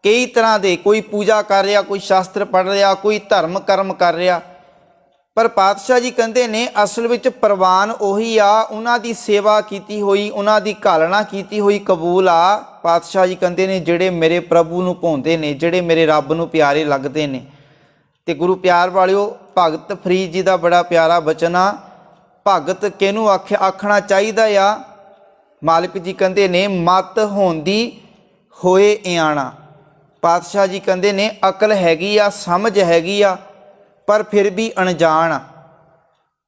ਕਈ ਤਰ੍ਹਾਂ ਦੇ, ਕੋਈ ਪੂਜਾ ਕਰ ਰਿਹਾ, ਕੋਈ ਸ਼ਾਸਤਰ ਪੜ੍ਹ ਰਿਹਾ, ਕੋਈ ਧਰਮ ਕਰਮ ਕਰ ਰਿਹਾ। ਪਰ ਪਾਤਸ਼ਾਹ ਜੀ ਕਹਿੰਦੇ ਨੇ ਅਸਲ ਵਿੱਚ ਪ੍ਰਵਾਨ ਉਹੀ ਆ, ਉਹਨਾਂ ਦੀ ਸੇਵਾ ਕੀਤੀ ਹੋਈ, ਉਹਨਾਂ ਦੀ ਘਾਲਣਾ ਕੀਤੀ ਹੋਈ ਕਬੂਲ ਆ। ਪਾਤਸ਼ਾਹ ਜੀ ਕਹਿੰਦੇ ਨੇ ਜਿਹੜੇ ਮੇਰੇ ਪ੍ਰਭੂ ਨੂੰ ਭਾਉਂਦੇ ਨੇ, ਜਿਹੜੇ ਮੇਰੇ ਰੱਬ ਨੂੰ ਪਿਆਰੇ ਲੱਗਦੇ ਨੇ। ਤੇ ਗੁਰੂ ਪਿਆਰ ਵਾਲਿਓ, ਭਗਤ ਫਰੀਦ ਜੀ ਦਾ ਬੜਾ ਪਿਆਰਾ ਬਚਨ ਆ। ਭਗਤ ਕਿਹਨੂੰ ਆਖਣਾ ਚਾਹੀਦਾ ਆ? ਮਾਲਕ ਜੀ ਕਹਿੰਦੇ ਨੇ ਮਤ ਹੁੰਦੀ ਹੋਏ ਇਆਣਾ। ਪਾਤਸ਼ਾਹ ਜੀ ਕਹਿੰਦੇ ਨੇ ਅਕਲ ਹੈਗੀ ਆ, ਸਮਝ ਹੈਗੀ ਆ, ਪਰ ਫਿਰ ਵੀ ਅਣਜਾਣ ਆ।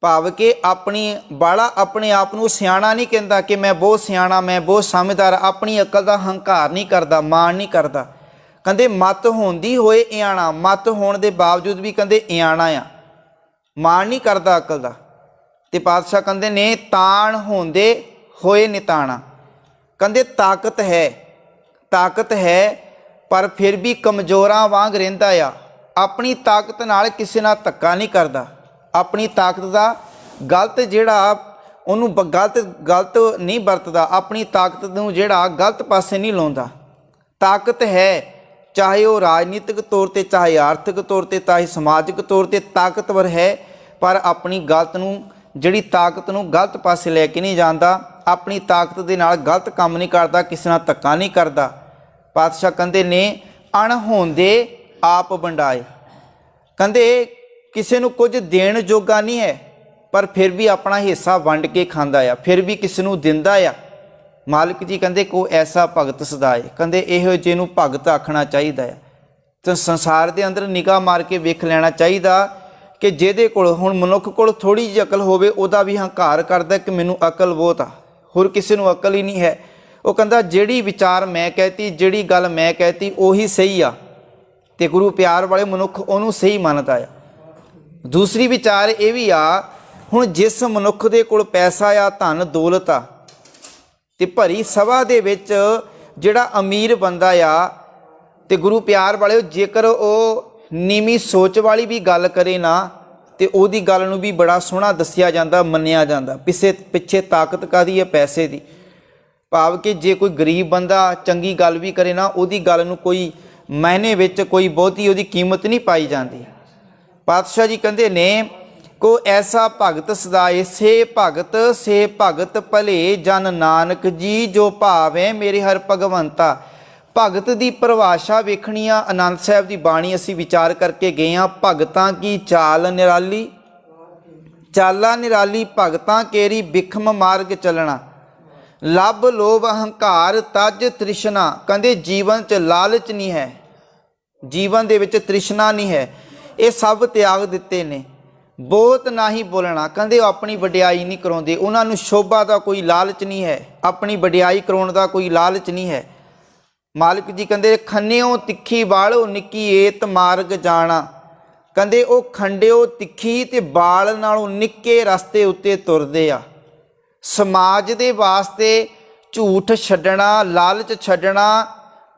ਭਾਵ ਕਿ ਆਪਣੇ ਆਪ ਨੂੰ ਸਿਆਣਾ ਨਹੀਂ ਕਹਿੰਦਾ ਕਿ ਮੈਂ ਬਹੁਤ ਸਿਆਣਾ, ਮੈਂ ਬਹੁਤ ਸਮਝਦਾਰ। ਆਪਣੀ ਅਕਲ ਦਾ ਹੰਕਾਰ ਨਹੀਂ ਕਰਦਾ, ਮਾਣ ਨਹੀਂ ਕਰਦਾ। ਕਹਿੰਦੇ ਮਤ ਹੁੰਦੀ ਹੋਏ ਇਆਣਾ। ਮਤ ਹੋਣ ਦੇ ਬਾਵਜੂਦ ਵੀ ਕਹਿੰਦੇ ਇਆਣਾ ਆ, ਮਾਣ ਨਹੀਂ ਕਰਦਾ ਅਕਲ ਦਾ। ਤੇ ਪਾਤਸ਼ਾਹ ਕਹਿੰਦੇ ਨੇ ਤਾਣ ਹੁੰਦੇ ਹੋਏ ਨਿਤਾਣਾ। ਕਹਿੰਦੇ ਤਾਕਤ ਹੈ ਪਰ ਫਿਰ ਵੀ ਕਮਜ਼ੋਰਾਂ ਵਾਂਗ ਰਹਿੰਦਾ ਆ। ਆਪਣੀ ਤਾਕਤ ਨਾਲ ਕਿਸੇ ਨਾਲ ਧੱਕਾ ਨਹੀਂ ਕਰਦਾ। ਆਪਣੀ ਤਾਕਤ ਦਾ ਗਲਤ ਜਿਹੜਾ ਉਹਨੂੰ ਗਲਤ ਨਹੀਂ ਵਰਤਦਾ। ਆਪਣੀ ਤਾਕਤ ਨੂੰ ਜਿਹੜਾ ਗਲਤ ਪਾਸੇ ਨਹੀਂ ਲਾਉਂਦਾ। ਤਾਕਤ ਹੈ, ਚਾਹੇ ਉਹ ਰਾਜਨੀਤਿਕ ਤੌਰ 'ਤੇ, ਚਾਹੇ ਆਰਥਿਕ ਤੌਰ 'ਤੇ, ਚਾਹੇ ਸਮਾਜਿਕ ਤੌਰ 'ਤੇ ਤਾਕਤਵਰ ਹੈ, ਪਰ ਆਪਣੀ ਜਿਹੜੀ ਤਾਕਤ ਨੂੰ ਗਲਤ ਪਾਸੇ ਲੈ ਕੇ ਨਹੀਂ ਜਾਂਦਾ। ਆਪਣੀ ਤਾਕਤ ਦੇ ਨਾਲ ਗਲਤ ਕੰਮ ਨਹੀਂ ਕਰਦਾ, ਕਿਸੇ ਨਾਲ ਧੱਕਾ ਨਹੀਂ ਕਰਦਾ। ਪਾਤਸ਼ਾਹ ਕਹਿੰਦੇ ਨੇ ਅਣਹੋਂਦੇ ਆਪ ਵੰਡਾਏ। ਕਹਿੰਦੇ ਕਿਸੇ ਨੂੰ ਕੁਝ ਦੇਣ ਜੋਗਾ ਨਹੀਂ ਹੈ, ਪਰ ਫਿਰ ਵੀ ਆਪਣਾ ਹਿੱਸਾ ਵੰਡ ਕੇ ਖਾਂਦਾ ਆ, ਫਿਰ ਵੀ ਕਿਸੇ ਨੂੰ ਦਿੰਦਾ ਆ। ਮਾਲਕ ਜੀ ਕਹਿੰਦੇ ਕੋ ਐਸਾ ਭਗਤ ਸਦਾਏ। ਕਹਿੰਦੇ ਇਹੋ ਜਿਹੇ ਨੂੰ ਭਗਤ ਆਖਣਾ ਚਾਹੀਦਾ ਆ। ਤਾਂ ਸੰਸਾਰ ਦੇ ਅੰਦਰ ਨਿਗਾਹ ਮਾਰ ਕੇ ਵੇਖ ਲੈਣਾ ਚਾਹੀਦਾ ਕਿ ਜਿਹਦੇ ਕੋਲ, ਹੁਣ ਮਨੁੱਖ ਕੋਲ ਥੋੜ੍ਹੀ ਜਿਹੀ ਅਕਲ ਹੋਵੇ, ਉਹਦਾ ਵੀ ਹੰਕਾਰ ਕਰਦਾ ਕਿ ਮੈਨੂੰ ਅਕਲ ਬਹੁਤ ਆ, ਹੋਰ ਕਿਸੇ ਨੂੰ ਅਕਲ ਹੀ ਨਹੀਂ ਹੈ। ਉਹ ਕਹਿੰਦਾ ਜਿਹੜੀ ਵਿਚਾਰ ਮੈਂ ਕਹਿਤੀ, ਜਿਹੜੀ ਗੱਲ ਮੈਂ ਕਹਿਤੀ ਉਹੀ ਸਹੀ ਆ, ਤੇ ਗੁਰੂ ਪਿਆਰ ਵਾਲੇ ਮਨੁੱਖ ਉਹਨੂੰ ਸਹੀ ਮੰਨਦਾ ਆ। ਦੂਸਰੀ ਵਿਚਾਰ ਇਹ ਵੀ ਆ, ਹੁਣ ਜਿਸ ਮਨੁੱਖ ਦੇ ਕੋਲ ਪੈਸਾ ਆ, ਧਨ ਦੌਲਤ ਆ, ਤੇ ਭਰੀ ਸਭਾ ਦੇ ਵਿੱਚ ਜਿਹੜਾ ਅਮੀਰ ਬੰਦਾ ਆ, ਤੇ ਗੁਰੂ ਪਿਆਰ ਵਾਲਿਓ ਜੇਕਰ ਉਹ ਨੀਵੀਂ ਸੋਚ ਵਾਲੀ ਵੀ ਗੱਲ ਕਰੇ ਨਾ, ਤੇ ਉਹਦੀ ਗੱਲ ਨੂੰ ਵੀ ਬੜਾ ਸੋਹਣਾ ਦੱਸਿਆ ਜਾਂਦਾ, ਮੰਨਿਆ ਜਾਂਦਾ। ਪਿੱਛੇ ਤਾਕਤ ਕਾਹਦੀ ਹੈ? ਪੈਸੇ ਦੀ। ਭਾਵ ਕਿ ਜੇ ਕੋਈ ਗਰੀਬ ਬੰਦਾ ਚੰਗੀ ਗੱਲ ਵੀ ਕਰੇ ਨਾ, ਉਹਦੀ ਗੱਲ ਨੂੰ ਕੋਈ ਮਾਇਨੇ ਵਿੱਚ ਕੋਈ ਬਹੁਤੀ ਉਹਦੀ ਕੀਮਤ ਨਹੀਂ ਪਾਈ ਜਾਂਦੀ। ਪਾਤਸ਼ਾਹ ਜੀ ਕਹਿੰਦੇ ਨੇ, ਕੋ ਐਸਾ ਭਗਤ ਸਦਾਏ ਸੇ ਭਗਤ ਭਲੇ ਜਨ ਨਾਨਕ ਜੀ, ਜੋ ਭਾਵੈ ਮੇਰੇ ਹਰ ਭਗਵੰਤਾ। ਭਗਤ ਦੀ ਪਰਿਭਾਸ਼ਾ ਵੇਖਣੀ ਆ। ਆਨੰਦ ਸਾਹਿਬ ਦੀ ਬਾਣੀ ਅਸੀਂ ਵਿਚਾਰ ਕਰਕੇ ਗਏ ਹਾਂ। ਭਗਤਾਂ ਕੀ ਚਾਲ ਨਿਰਾਲੀ, ਚਾਲਾ ਨਿਰਾਲੀ ਭਗਤਾਂ ਕੇਰੀ ਬਿਖਮ ਮਾਰਗ ਚੱਲਣਾ। ਲੱਭ ਲੋਭ ਅਹੰਕਾਰ ਤਜ ਤ੍ਰਿਸ਼ਨਾ। ਕਹਿੰਦੇ ਜੀਵਨ 'ਚ ਲਾਲਚ ਨਹੀਂ ਹੈ, ਜੀਵਨ ਦੇ ਵਿੱਚ ਤ੍ਰਿਸ਼ਨਾ ਨਹੀਂ ਹੈ, ਇਹ ਸਭ ਤਿਆਗ ਦਿੱਤੇ ਨੇ। ਬਹੁਤ ਨਾ ਹੀ ਬੋਲਣਾ, ਕਹਿੰਦੇ ਉਹ ਆਪਣੀ ਵਡਿਆਈ ਨਹੀਂ ਕਰਾਉਂਦੇ, ਉਹਨਾਂ ਨੂੰ ਸ਼ੋਭਾ ਦਾ ਕੋਈ ਲਾਲਚ ਨਹੀਂ ਹੈ, ਆਪਣੀ ਵਡਿਆਈ ਕਰਾਉਣ ਦਾ ਕੋਈ ਲਾਲਚ ਨਹੀਂ ਹੈ। ਮਾਲਕ ਜੀ ਕਹਿੰਦੇ ਖੰਨਿਓ ਤਿੱਖੀ ਬਾਲੋ ਨਿੱਕੀ ਏਤ ਮਾਰਗ ਜਾਣਾ। ਕਹਿੰਦੇ ਉਹ ਖੰਡਿਓ ਤਿੱਖੀ ਤੇ ਬਾਲ ਨਾਲੋਂ ਨਿੱਕੇ ਰਸਤੇ ਉੱਤੇ ਤੁਰਦੇ ਆ। ਸਮਾਜ ਦੇ ਵਾਸਤੇ ਝੂਠ ਛੱਡਣਾ, ਲਾਲਚ ਛੱਡਣਾ,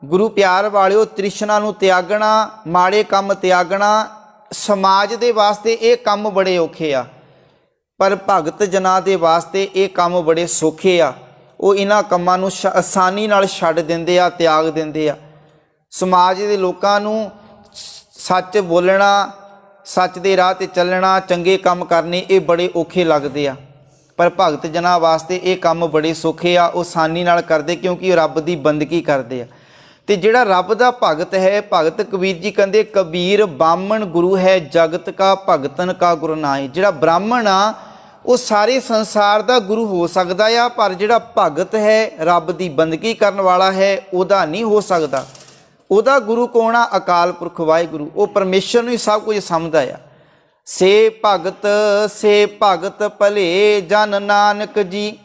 ਗੁਰੂ ਪਿਆਰ ਵਾਲਿਓ ਤ੍ਰਿਸ਼ਨਾ ਨੂੰ ਤਿਆਗਣਾ, ਮਾੜੇ ਕੰਮ ਤਿਆਗਣਾ, ਸਮਾਜ ਦੇ ਵਾਸਤੇ ਇਹ ਕੰਮ ਬੜੇ ਔਖੇ ਆ, ਪਰ ਭਗਤ ਜਨਾਂ ਦੇ ਵਾਸਤੇ ਇਹ ਕੰਮ ਬੜੇ ਸੌਖੇ ਆ। ਉਹ ਇਹਨਾਂ ਕੰਮਾਂ ਨੂੰ ਆਸਾਨੀ ਨਾਲ ਛੱਡ ਦਿੰਦੇ ਆ, ਤਿਆਗ ਦਿੰਦੇ ਆ। ਸਮਾਜ ਦੇ ਲੋਕਾਂ ਨੂੰ ਸੱਚ ਬੋਲਣਾ, ਸੱਚ ਦੇ ਰਾਹ 'ਤੇ ਚੱਲਣਾ, ਚੰਗੇ ਕੰਮ ਕਰਨੇ ਇਹ ਬੜੇ ਔਖੇ ਲੱਗਦੇ ਆ, ਪਰ ਭਗਤ ਜਨਾਂ ਵਾਸਤੇ ਇਹ ਕੰਮ ਬੜੇ ਸੌਖੇ ਆ। ਉਹ ਆਸਾਨੀ ਨਾਲ ਕਰਦੇ ਕਿਉਂਕਿ ਉਹ ਰੱਬ ਦੀ ਬੰਦਗੀ ਕਰਦੇ ਆ। ਤੇ ਜਿਹੜਾ ਰੱਬ ਦਾ ਭਗਤ ਹੈ, ਭਗਤ ਕਬੀਰ ਜੀ ਕਹਿੰਦੇ ਕਬੀਰ ਬਾਹਮਣ ਗੁਰੂ ਹੈ ਜਗਤ ਕਾ ਭਗਤਨ ਕਾ ਗੁਰੂ ਨਾਏ। ਜਿਹੜਾ ਬ੍ਰਾਹਮਣ ਆ ਉਹ ਸਾਰੇ ਸੰਸਾਰ ਦਾ ਗੁਰੂ ਹੋ ਸਕਦਾ ਆ, ਪਰ ਜਿਹੜਾ ਭਗਤ ਹੈ, ਰੱਬ ਦੀ ਬੰਦਗੀ ਕਰਨ ਵਾਲਾ ਹੈ, ਉਹਦਾ ਨਹੀਂ ਹੋ ਸਕਦਾ। ਉਹਦਾ ਗੁਰੂ ਕੌਣ ਆ? ਅਕਾਲ ਪੁਰਖ ਵਾਹਿਗੁਰੂ। ਉਹ ਪਰਮੇਸ਼ਰ ਨੂੰ ਹੀ ਸਭ ਕੁਝ ਸਮਝਦਾ ਆ। ਸੇ ਭਗਤ ਭਲੇ ਜਨ ਨਾਨਕ ਜੀ।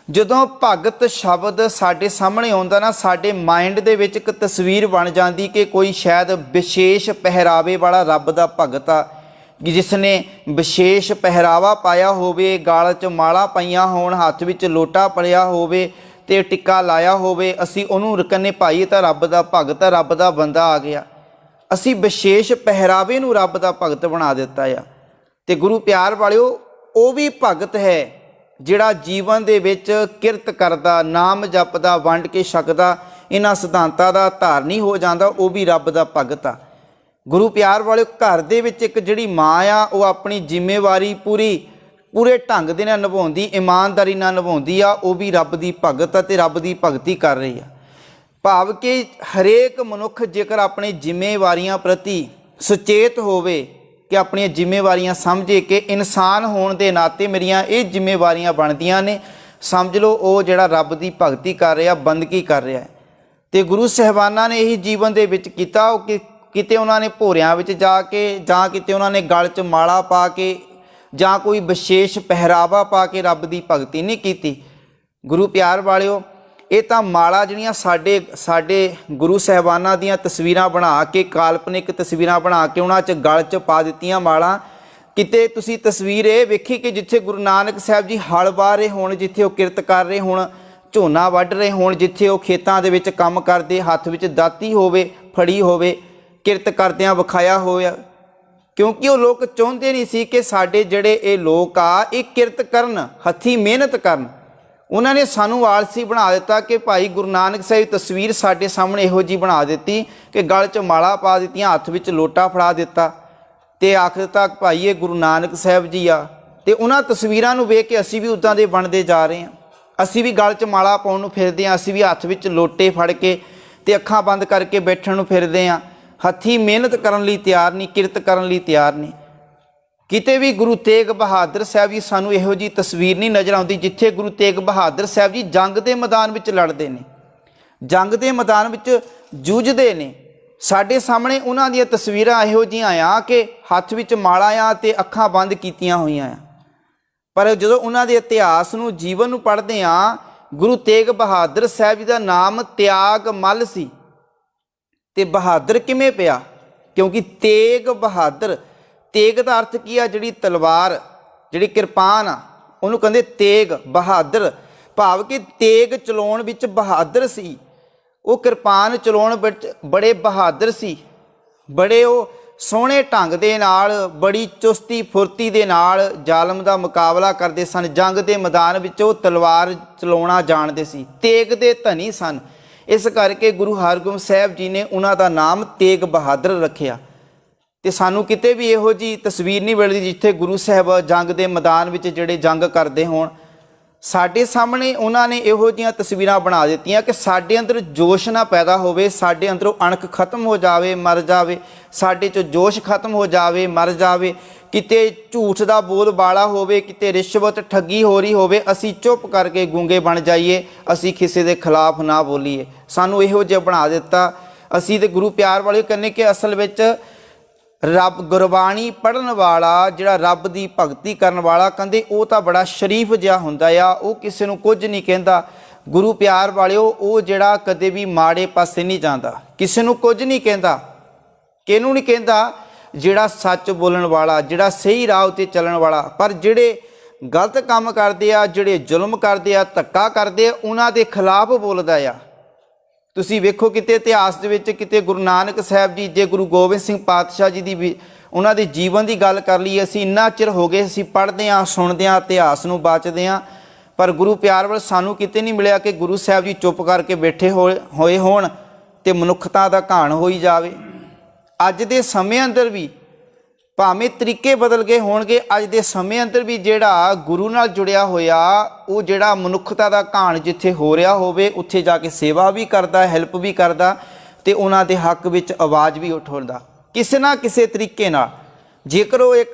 ਜਦੋਂ ਭਗਤ ਸ਼ਬਦ ਸਾਡੇ ਸਾਹਮਣੇ ਆਉਂਦਾ ਨਾ, ਸਾਡੇ ਮਾਈਂਡ ਦੇ ਵਿੱਚ ਇੱਕ ਤਸਵੀਰ ਬਣ ਜਾਂਦੀ ਕਿ ਕੋਈ ਸ਼ਾਇਦ ਵਿਸ਼ੇਸ਼ ਪਹਿਰਾਵੇ ਵਾਲਾ ਰੱਬ ਦਾ ਭਗਤ ਆ, ਜਿਸ ਨੇ ਵਿਸ਼ੇਸ਼ ਪਹਿਰਾਵਾ ਪਾਇਆ ਹੋਵੇ, ਗਲ 'ਚ ਮਾਲਾ ਪਾਈਆਂ ਹੋਣ, ਹੱਥ ਵਿੱਚ ਲੋਟਾ ਫੜਿਆ ਹੋਵੇ ਤੇ ਟਿੱਕਾ ਲਾਇਆ ਹੋਵੇ। ਅਸੀਂ ਉਹਨੂੰ ਰਕਨੇ ਭਾਈ ਤਾਂ ਰੱਬ ਦਾ ਭਗਤ, ਰੱਬ ਦਾ ਬੰਦਾ ਆ ਗਿਆ। ਅਸੀਂ ਵਿਸ਼ੇਸ਼ ਪਹਿਰਾਵੇ ਨੂੰ ਰੱਬ ਦਾ ਭਗਤ ਬਣਾ ਦਿੱਤਾ ਆ। ਤੇ ਗੁਰੂ ਪਿਆਰ ਵਾਲਿਓ ਉਹ ਵੀ ਭਗਤ ਹੈ ਜਿਹੜਾ ਜੀਵਨ ਦੇ ਵਿੱਚ ਕਿਰਤ ਕਰਦਾ, ਨਾਮ ਜਪਦਾ, ਵੰਡ ਕੇ ਛਕਦਾ, ਇਹਨਾਂ ਸਿਧਾਂਤਾਂ ਦਾ ਧਾਰਨੀ ਹੋ ਜਾਂਦਾ, ਉਹ ਵੀ ਰੱਬ ਦਾ ਭਗਤ ਆ। ਗੁਰੂ ਪਿਆਰ ਵਾਲਿਓ ਘਰ ਦੇ ਵਿੱਚ ਇੱਕ ਜਿਹੜੀ ਮਾਂ ਆ, ਉਹ ਆਪਣੀ ਜ਼ਿੰਮੇਵਾਰੀ ਪੂਰੇ ਢੰਗ ਦੇ ਨਾਲ ਨਿਭਾਉਂਦੀ, ਇਮਾਨਦਾਰੀ ਨਾਲ ਨਿਭਾਉਂਦੀ ਆ, ਉਹ ਵੀ ਰੱਬ ਦੀ ਭਗਤ ਆ ਤੇ ਰੱਬ ਦੀ ਭਗਤੀ ਕਰ ਰਹੀ ਆ। ਭਾਵ ਕਿ ਹਰੇਕ ਮਨੁੱਖ ਜੇਕਰ ਆਪਣੀ ਜ਼ਿੰਮੇਵਾਰੀਆਂ ਪ੍ਰਤੀ ਸੁਚੇਤ ਹੋਵੇ ਕਿ ਆਪਣੀਆਂ ਜ਼ਿੰਮੇਵਾਰੀਆਂ ਸਮਝੇ ਕਿ ਇਨਸਾਨ ਹੋਣ ਦੇ ਨਾਤੇ ਮੇਰੀਆਂ ਇਹ ਜ਼ਿੰਮੇਵਾਰੀਆਂ ਬਣਦੀਆਂ ਨੇ, ਸਮਝ ਲਓ ਉਹ ਜਿਹੜਾ ਰੱਬ ਦੀ ਭਗਤੀ ਕਰ ਰਿਹਾ, ਬੰਦਗੀ ਕਰ ਰਿਹਾ। ਤੇ ਗੁਰੂ ਸਾਹਿਬਾਨਾਂ ਨੇ ਇਹੀ ਜੀਵਨ ਦੇ ਵਿੱਚ ਕੀਤਾ। ਉਹ ਕਿਤੇ ਉਹਨਾਂ ਨੇ ਭੋਰਿਆਂ ਵਿੱਚ ਜਾ ਕੇ, ਜਾਂ ਕਿਤੇ ਉਹਨਾਂ ਨੇ ਗਲ 'ਚ ਮਾਲਾ ਪਾ ਕੇ, ਜਾਂ ਕੋਈ ਵਿਸ਼ੇਸ਼ ਪਹਿਰਾਵਾ ਪਾ ਕੇ ਰੱਬ ਦੀ ਭਗਤੀ ਨਹੀਂ ਕੀਤੀ। ਗੁਰੂ ਪਿਆਰ ਵਾਲਿਓ ਇਹ ਤਾਂ ਮਾਲਾ ਜਿਹੜੀਆਂ ਸਾਡੇ ਗੁਰੂ ਸਾਹਿਬਾਨਾਂ ਦੀਆਂ ਤਸਵੀਰਾਂ ਬਣਾ ਕੇ, ਕਾਲਪਨਿਕ ਤਸਵੀਰਾਂ ਬਣਾ ਕੇ ਉਹਨਾਂ 'ਚ ਗਲ 'ਚ ਪਾ ਦਿੱਤੀਆਂ ਮਾਲਾ। ਕਿਤੇ ਤੁਸੀਂ ਤਸਵੀਰ ਇਹ ਵੇਖੀ ਕਿ ਜਿੱਥੇ ਗੁਰੂ ਨਾਨਕ ਸਾਹਿਬ ਜੀ ਹਲ ਵਾਹ ਰਹੇ ਹੋਣ, ਜਿੱਥੇ ਉਹ ਕਿਰਤ ਕਰ ਰਹੇ ਹੋਣ, ਝੋਨਾ ਵੱਢ ਰਹੇ ਹੋਣ, ਜਿੱਥੇ ਉਹ ਖੇਤਾਂ ਦੇ ਵਿੱਚ ਕੰਮ ਕਰਦੇ, ਹੱਥ ਵਿੱਚ ਦਾਤੀ ਹੋਵੇ ਫੜੀ ਹੋਵੇ, ਕਿਰਤ ਕਰਦਿਆਂ ਵਿਖਾਇਆ ਹੋਇਆ। ਕਿਉਂਕਿ ਉਹ ਲੋਕ ਚਾਹੁੰਦੇ ਨਹੀਂ ਸੀ ਕਿ ਸਾਡੇ ਜਿਹੜੇ ਇਹ ਲੋਕ ਆ ਇਹ ਕਿਰਤ ਕਰਨ, ਹੱਥੀਂ ਮਿਹਨਤ ਕਰਨ। ਉਹਨਾਂ ਨੇ ਸਾਨੂੰ ਆਲਸੀ ਬਣਾ ਦਿੱਤਾ ਕਿ ਭਾਈ ਗੁਰੂ ਨਾਨਕ ਸਾਹਿਬ ਦੀ ਤਸਵੀਰ ਸਾਡੇ ਸਾਹਮਣੇ ਇਹੋ ਜਿਹੀ ਬਣਾ ਦਿੱਤੀ ਕਿ ਗਲ 'ਚ ਮਾਲਾ ਪਾ ਦਿੱਤੀਆਂ, ਹੱਥ ਵਿੱਚ ਲੋਟਾ ਫੜਾ ਦਿੱਤਾ ਤੇ ਆਖਰ ਤੱਕ ਭਾਈ ਇਹ ਗੁਰੂ ਨਾਨਕ ਸਾਹਿਬ ਜੀ ਆ। ਤੇ ਉਹਨਾਂ ਤਸਵੀਰਾਂ ਨੂੰ ਵੇਖ ਕੇ ਅਸੀਂ ਵੀ ਉੱਦਾਂ ਦੇ ਬਣਦੇ ਜਾ ਰਹੇ ਹਾਂ। ਅਸੀਂ ਵੀ ਗਲ 'ਚ ਮਾਲਾ ਪਾਉਣ ਨੂੰ ਫਿਰਦੇ ਹਾਂ, ਅਸੀਂ ਵੀ ਹੱਥ ਵਿੱਚ ਲੋਟੇ ਫੜ ਕੇ ਤੇ ਅੱਖਾਂ ਬੰਦ ਕਰਕੇ ਬੈਠਣ ਨੂੰ ਫਿਰਦੇ ਹਾਂ। ਹੱਥੀਂ ਮਿਹਨਤ ਕਰਨ ਲਈ ਤਿਆਰ ਨਹੀਂ, ਕਿਰਤ ਕਰਨ ਲਈ ਤਿਆਰ ਨਹੀਂ। ਕਿਤੇ ਵੀ ਗੁਰੂ ਤੇਗ ਬਹਾਦਰ ਸਾਹਿਬ ਜੀ ਸਾਨੂੰ ਇਹੋ ਜਿਹੀ ਤਸਵੀਰ ਨਹੀਂ ਨਜ਼ਰ ਆਉਂਦੀ ਜਿੱਥੇ ਗੁਰੂ ਤੇਗ ਬਹਾਦਰ ਸਾਹਿਬ ਜੀ ਜੰਗ ਦੇ ਮੈਦਾਨ ਵਿੱਚ ਲੜਦੇ ਨੇ, ਜੰਗ ਦੇ ਮੈਦਾਨ ਵਿੱਚ ਜੂਝਦੇ ਨੇ। ਸਾਡੇ ਸਾਹਮਣੇ ਉਹਨਾਂ ਦੀਆਂ ਤਸਵੀਰਾਂ ਇਹੋ ਜਿਹੀਆਂ ਆ ਕਿ ਹੱਥ ਵਿੱਚ ਮਾਲਾ ਆ ਤੇ ਅੱਖਾਂ ਬੰਦ ਕੀਤੀਆਂ ਹੋਈਆਂ ਆ। ਪਰ ਜਦੋਂ ਉਹਨਾਂ ਦੇ ਇਤਿਹਾਸ ਨੂੰ, ਜੀਵਨ ਨੂੰ ਪੜ੍ਹਦੇ ਹਾਂ, ਗੁਰੂ ਤੇਗ ਬਹਾਦਰ ਸਾਹਿਬ ਜੀ ਦਾ ਨਾਮ ਤਿਆਗ ਮੱਲ ਸੀ। ਤੇ ਬਹਾਦਰ ਕਿਵੇਂ ਪਿਆ? क्योंकि तेग बहादुर, तेग का अर्थ की आ जिहड़ी तलवार, जिहड़ी किरपान आ उहनूं कहंदे तेग बहादुर, भाव कि तेग चलाउण विच बहादुर सी। वो किरपान चलाउण विच बड़े बहादुर सी, बड़े वो सोहणे ढंग दे नाल, बड़ी चुस्ती फुर्ती दे नाल जालम दा मुकाबला करदे सन। जंग दे मैदान विच वो तलवार चलाउणा जाणदे सी, तेग दे धनी सन। इस करके गुरु हरगोबिंद साहिब जी ने उन्हां दा नाम तेग बहादुर रखिया। ते सानू किते भी इहो जी तस्वीर नहीं मिलदी जिथे गुरु साहब जंग दे मैदान विच जिहड़े जंग करदे होण। साडे सामने उन्होंने इहो जिहियां तस्वीरां बना दित्तियां कि साडे अंदर जोश ना पैदा होवे, साडे अंदरों अणख खत्म हो जावे, मर जावे, साडे चो जोश खत्म हो जावे, मर जावे। किते झूठ दा बोल बाला होवे, किते रिश्वत ठगी हो रही होवे, असी चुप करके गूंगे बन जाइए, असी किसी दे खिलाफ ना बोलीए। सानू इहो जिहा बना दिता। असी ते गुरु प्यार वाले कहने कि असल विच रब गुरबाणी पढ़न वाला, जिहड़ा रब की भगती करन वाला, कहंदे वो तो बड़ा शरीफ जिहा हुंदा आ, वो किसी नूं कुछ नहीं कहंदा। गुरु प्यार वालिओ वो जिहड़ा कदे भी माड़े पासे नहीं जांदा, किसी नूं कुछ नहीं कहंदा। किहनूं नहीं कहंदा? जिहड़ा सच बोलण वाला, जिहड़ा सही राह ते चलण वाला। पर जिहड़े गलत काम करदे आ, जिहड़े जुल्म करदे आ, धक्का करदे आ, उन्हां दे खिलाफ बोलदा आ। तुसीं वेखो किते इतिहास दे विच किते गुरु नानक साहब जी, जे गुरु गोबिंद सिंह पातशाह जी दी भी उन्हां दे जीवन की गल कर लईए, असीं इन्ना चिर हो गए असीं पढ़दे आ, सुणदे आ, इतिहास नूं बाचदे आ, पर गुरु प्यार वाल सानूं किते नहीं मिलिया कि गुरु साहब जी चुप करके बैठे होए होण ते मनुखता दा घाण होई जावे। अज दे समय अंदर भी भावें तरीके बदल गए होणगे, अज दे समय अंदर भी जिहड़ा गुरु नाल जुड़िया होया, वो जिहड़ा मनुखता दा घाण जिथे हो रहा होवे उत्थे जाके सेवा भी करदा, हैल्प भी करदा ते उन्हां दे हक विच आवाज़ भी उठाउंदा किसी ना किसी तरीके नाल। जेकर वो एक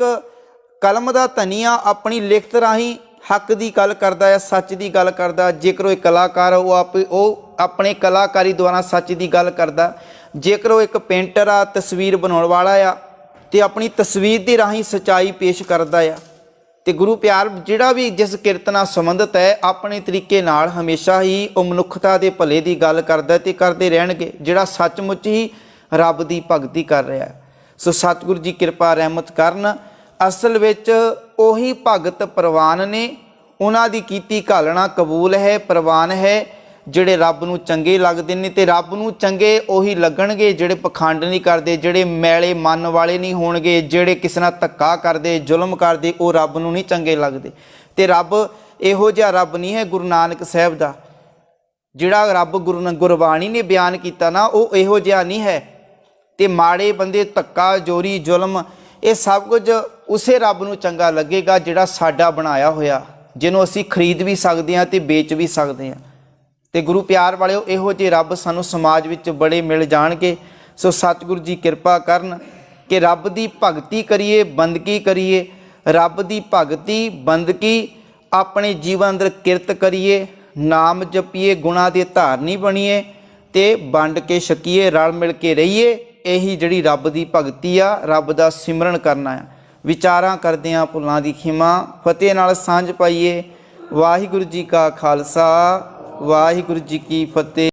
कलम दा धनी आ, अपनी लिखत राहीं हक की गल करदा है, सच की गल करदा। जेकर वो एक कलाकार वो अपने कलाकारी द्वारा सच की गल करदा। जेकर वो एक पेंटर आ, तस्वीर बनाउण वाला आ, ते अपनी तस्वीर के राही सच्चाई पेश करता है। तो गुरु प्यार जिहड़ा भी जिस किरत नाल संबंधित है, अपने तरीके नाल हमेशा ही वो मनुखता के भले की गल करदा ते करते रहणगे, जिहड़ा सचमुच ही रब की भगती कर रहा है। सो सतगुरु जी कृपा रहमत करन। असल विच उही भगत प्रवान ने, उन्हां दी कीती घालना कबूल है, प्रवान है। जिहड़े रब नूं चंगे लगदे ने ते रब नूं चंगे उही लगणगे जिहड़े पखंड नहीं करदे, जिहड़े मैले मन वाले नहीं होणगे, जिहड़े किसी नाल धक्का करदे, जुल्म करदे, वो रब नूं नहीं चंगे लगदे। ते रब इहो जिहा रब नहीं है गुरु नानक साहब दा, जिहड़ा रब गुरबाणी ने बयान कीता ना, वो इहो जिहा नहीं है। ते माड़े बंदे, धक्का जोरी, जुल्म, ये सब कुछ उसे रब नूं चंगा लगेगा जिहड़ा साडा बनाया होया, जिन्हों असीं खरीद भी सकदे हां ते बेच भी सकदे हां। ते गुरु प्यार वालिओ इहो जे रब सानू समाज विच बड़े मिल जाणगे। सो सतगुरु जी कृपा करन कि रब दी भगती करिए, बंदगी करिए, रब दी भगती बंदगी अपने जीवन अंदर किरत करिए, नाम जपीए, गुणा दे धारनी बणीए ते वंड के छकीए, रल मिल के रहीए। यही जिहड़ी रब दी भगती आ, रब दा सिमरन करना है। विचारां करदिआं भुलां दी खिमा, फतेह नाल सांझ पाईए। वाहिगुरू जी का खालसा, वाहिगुरू जी की फतेह।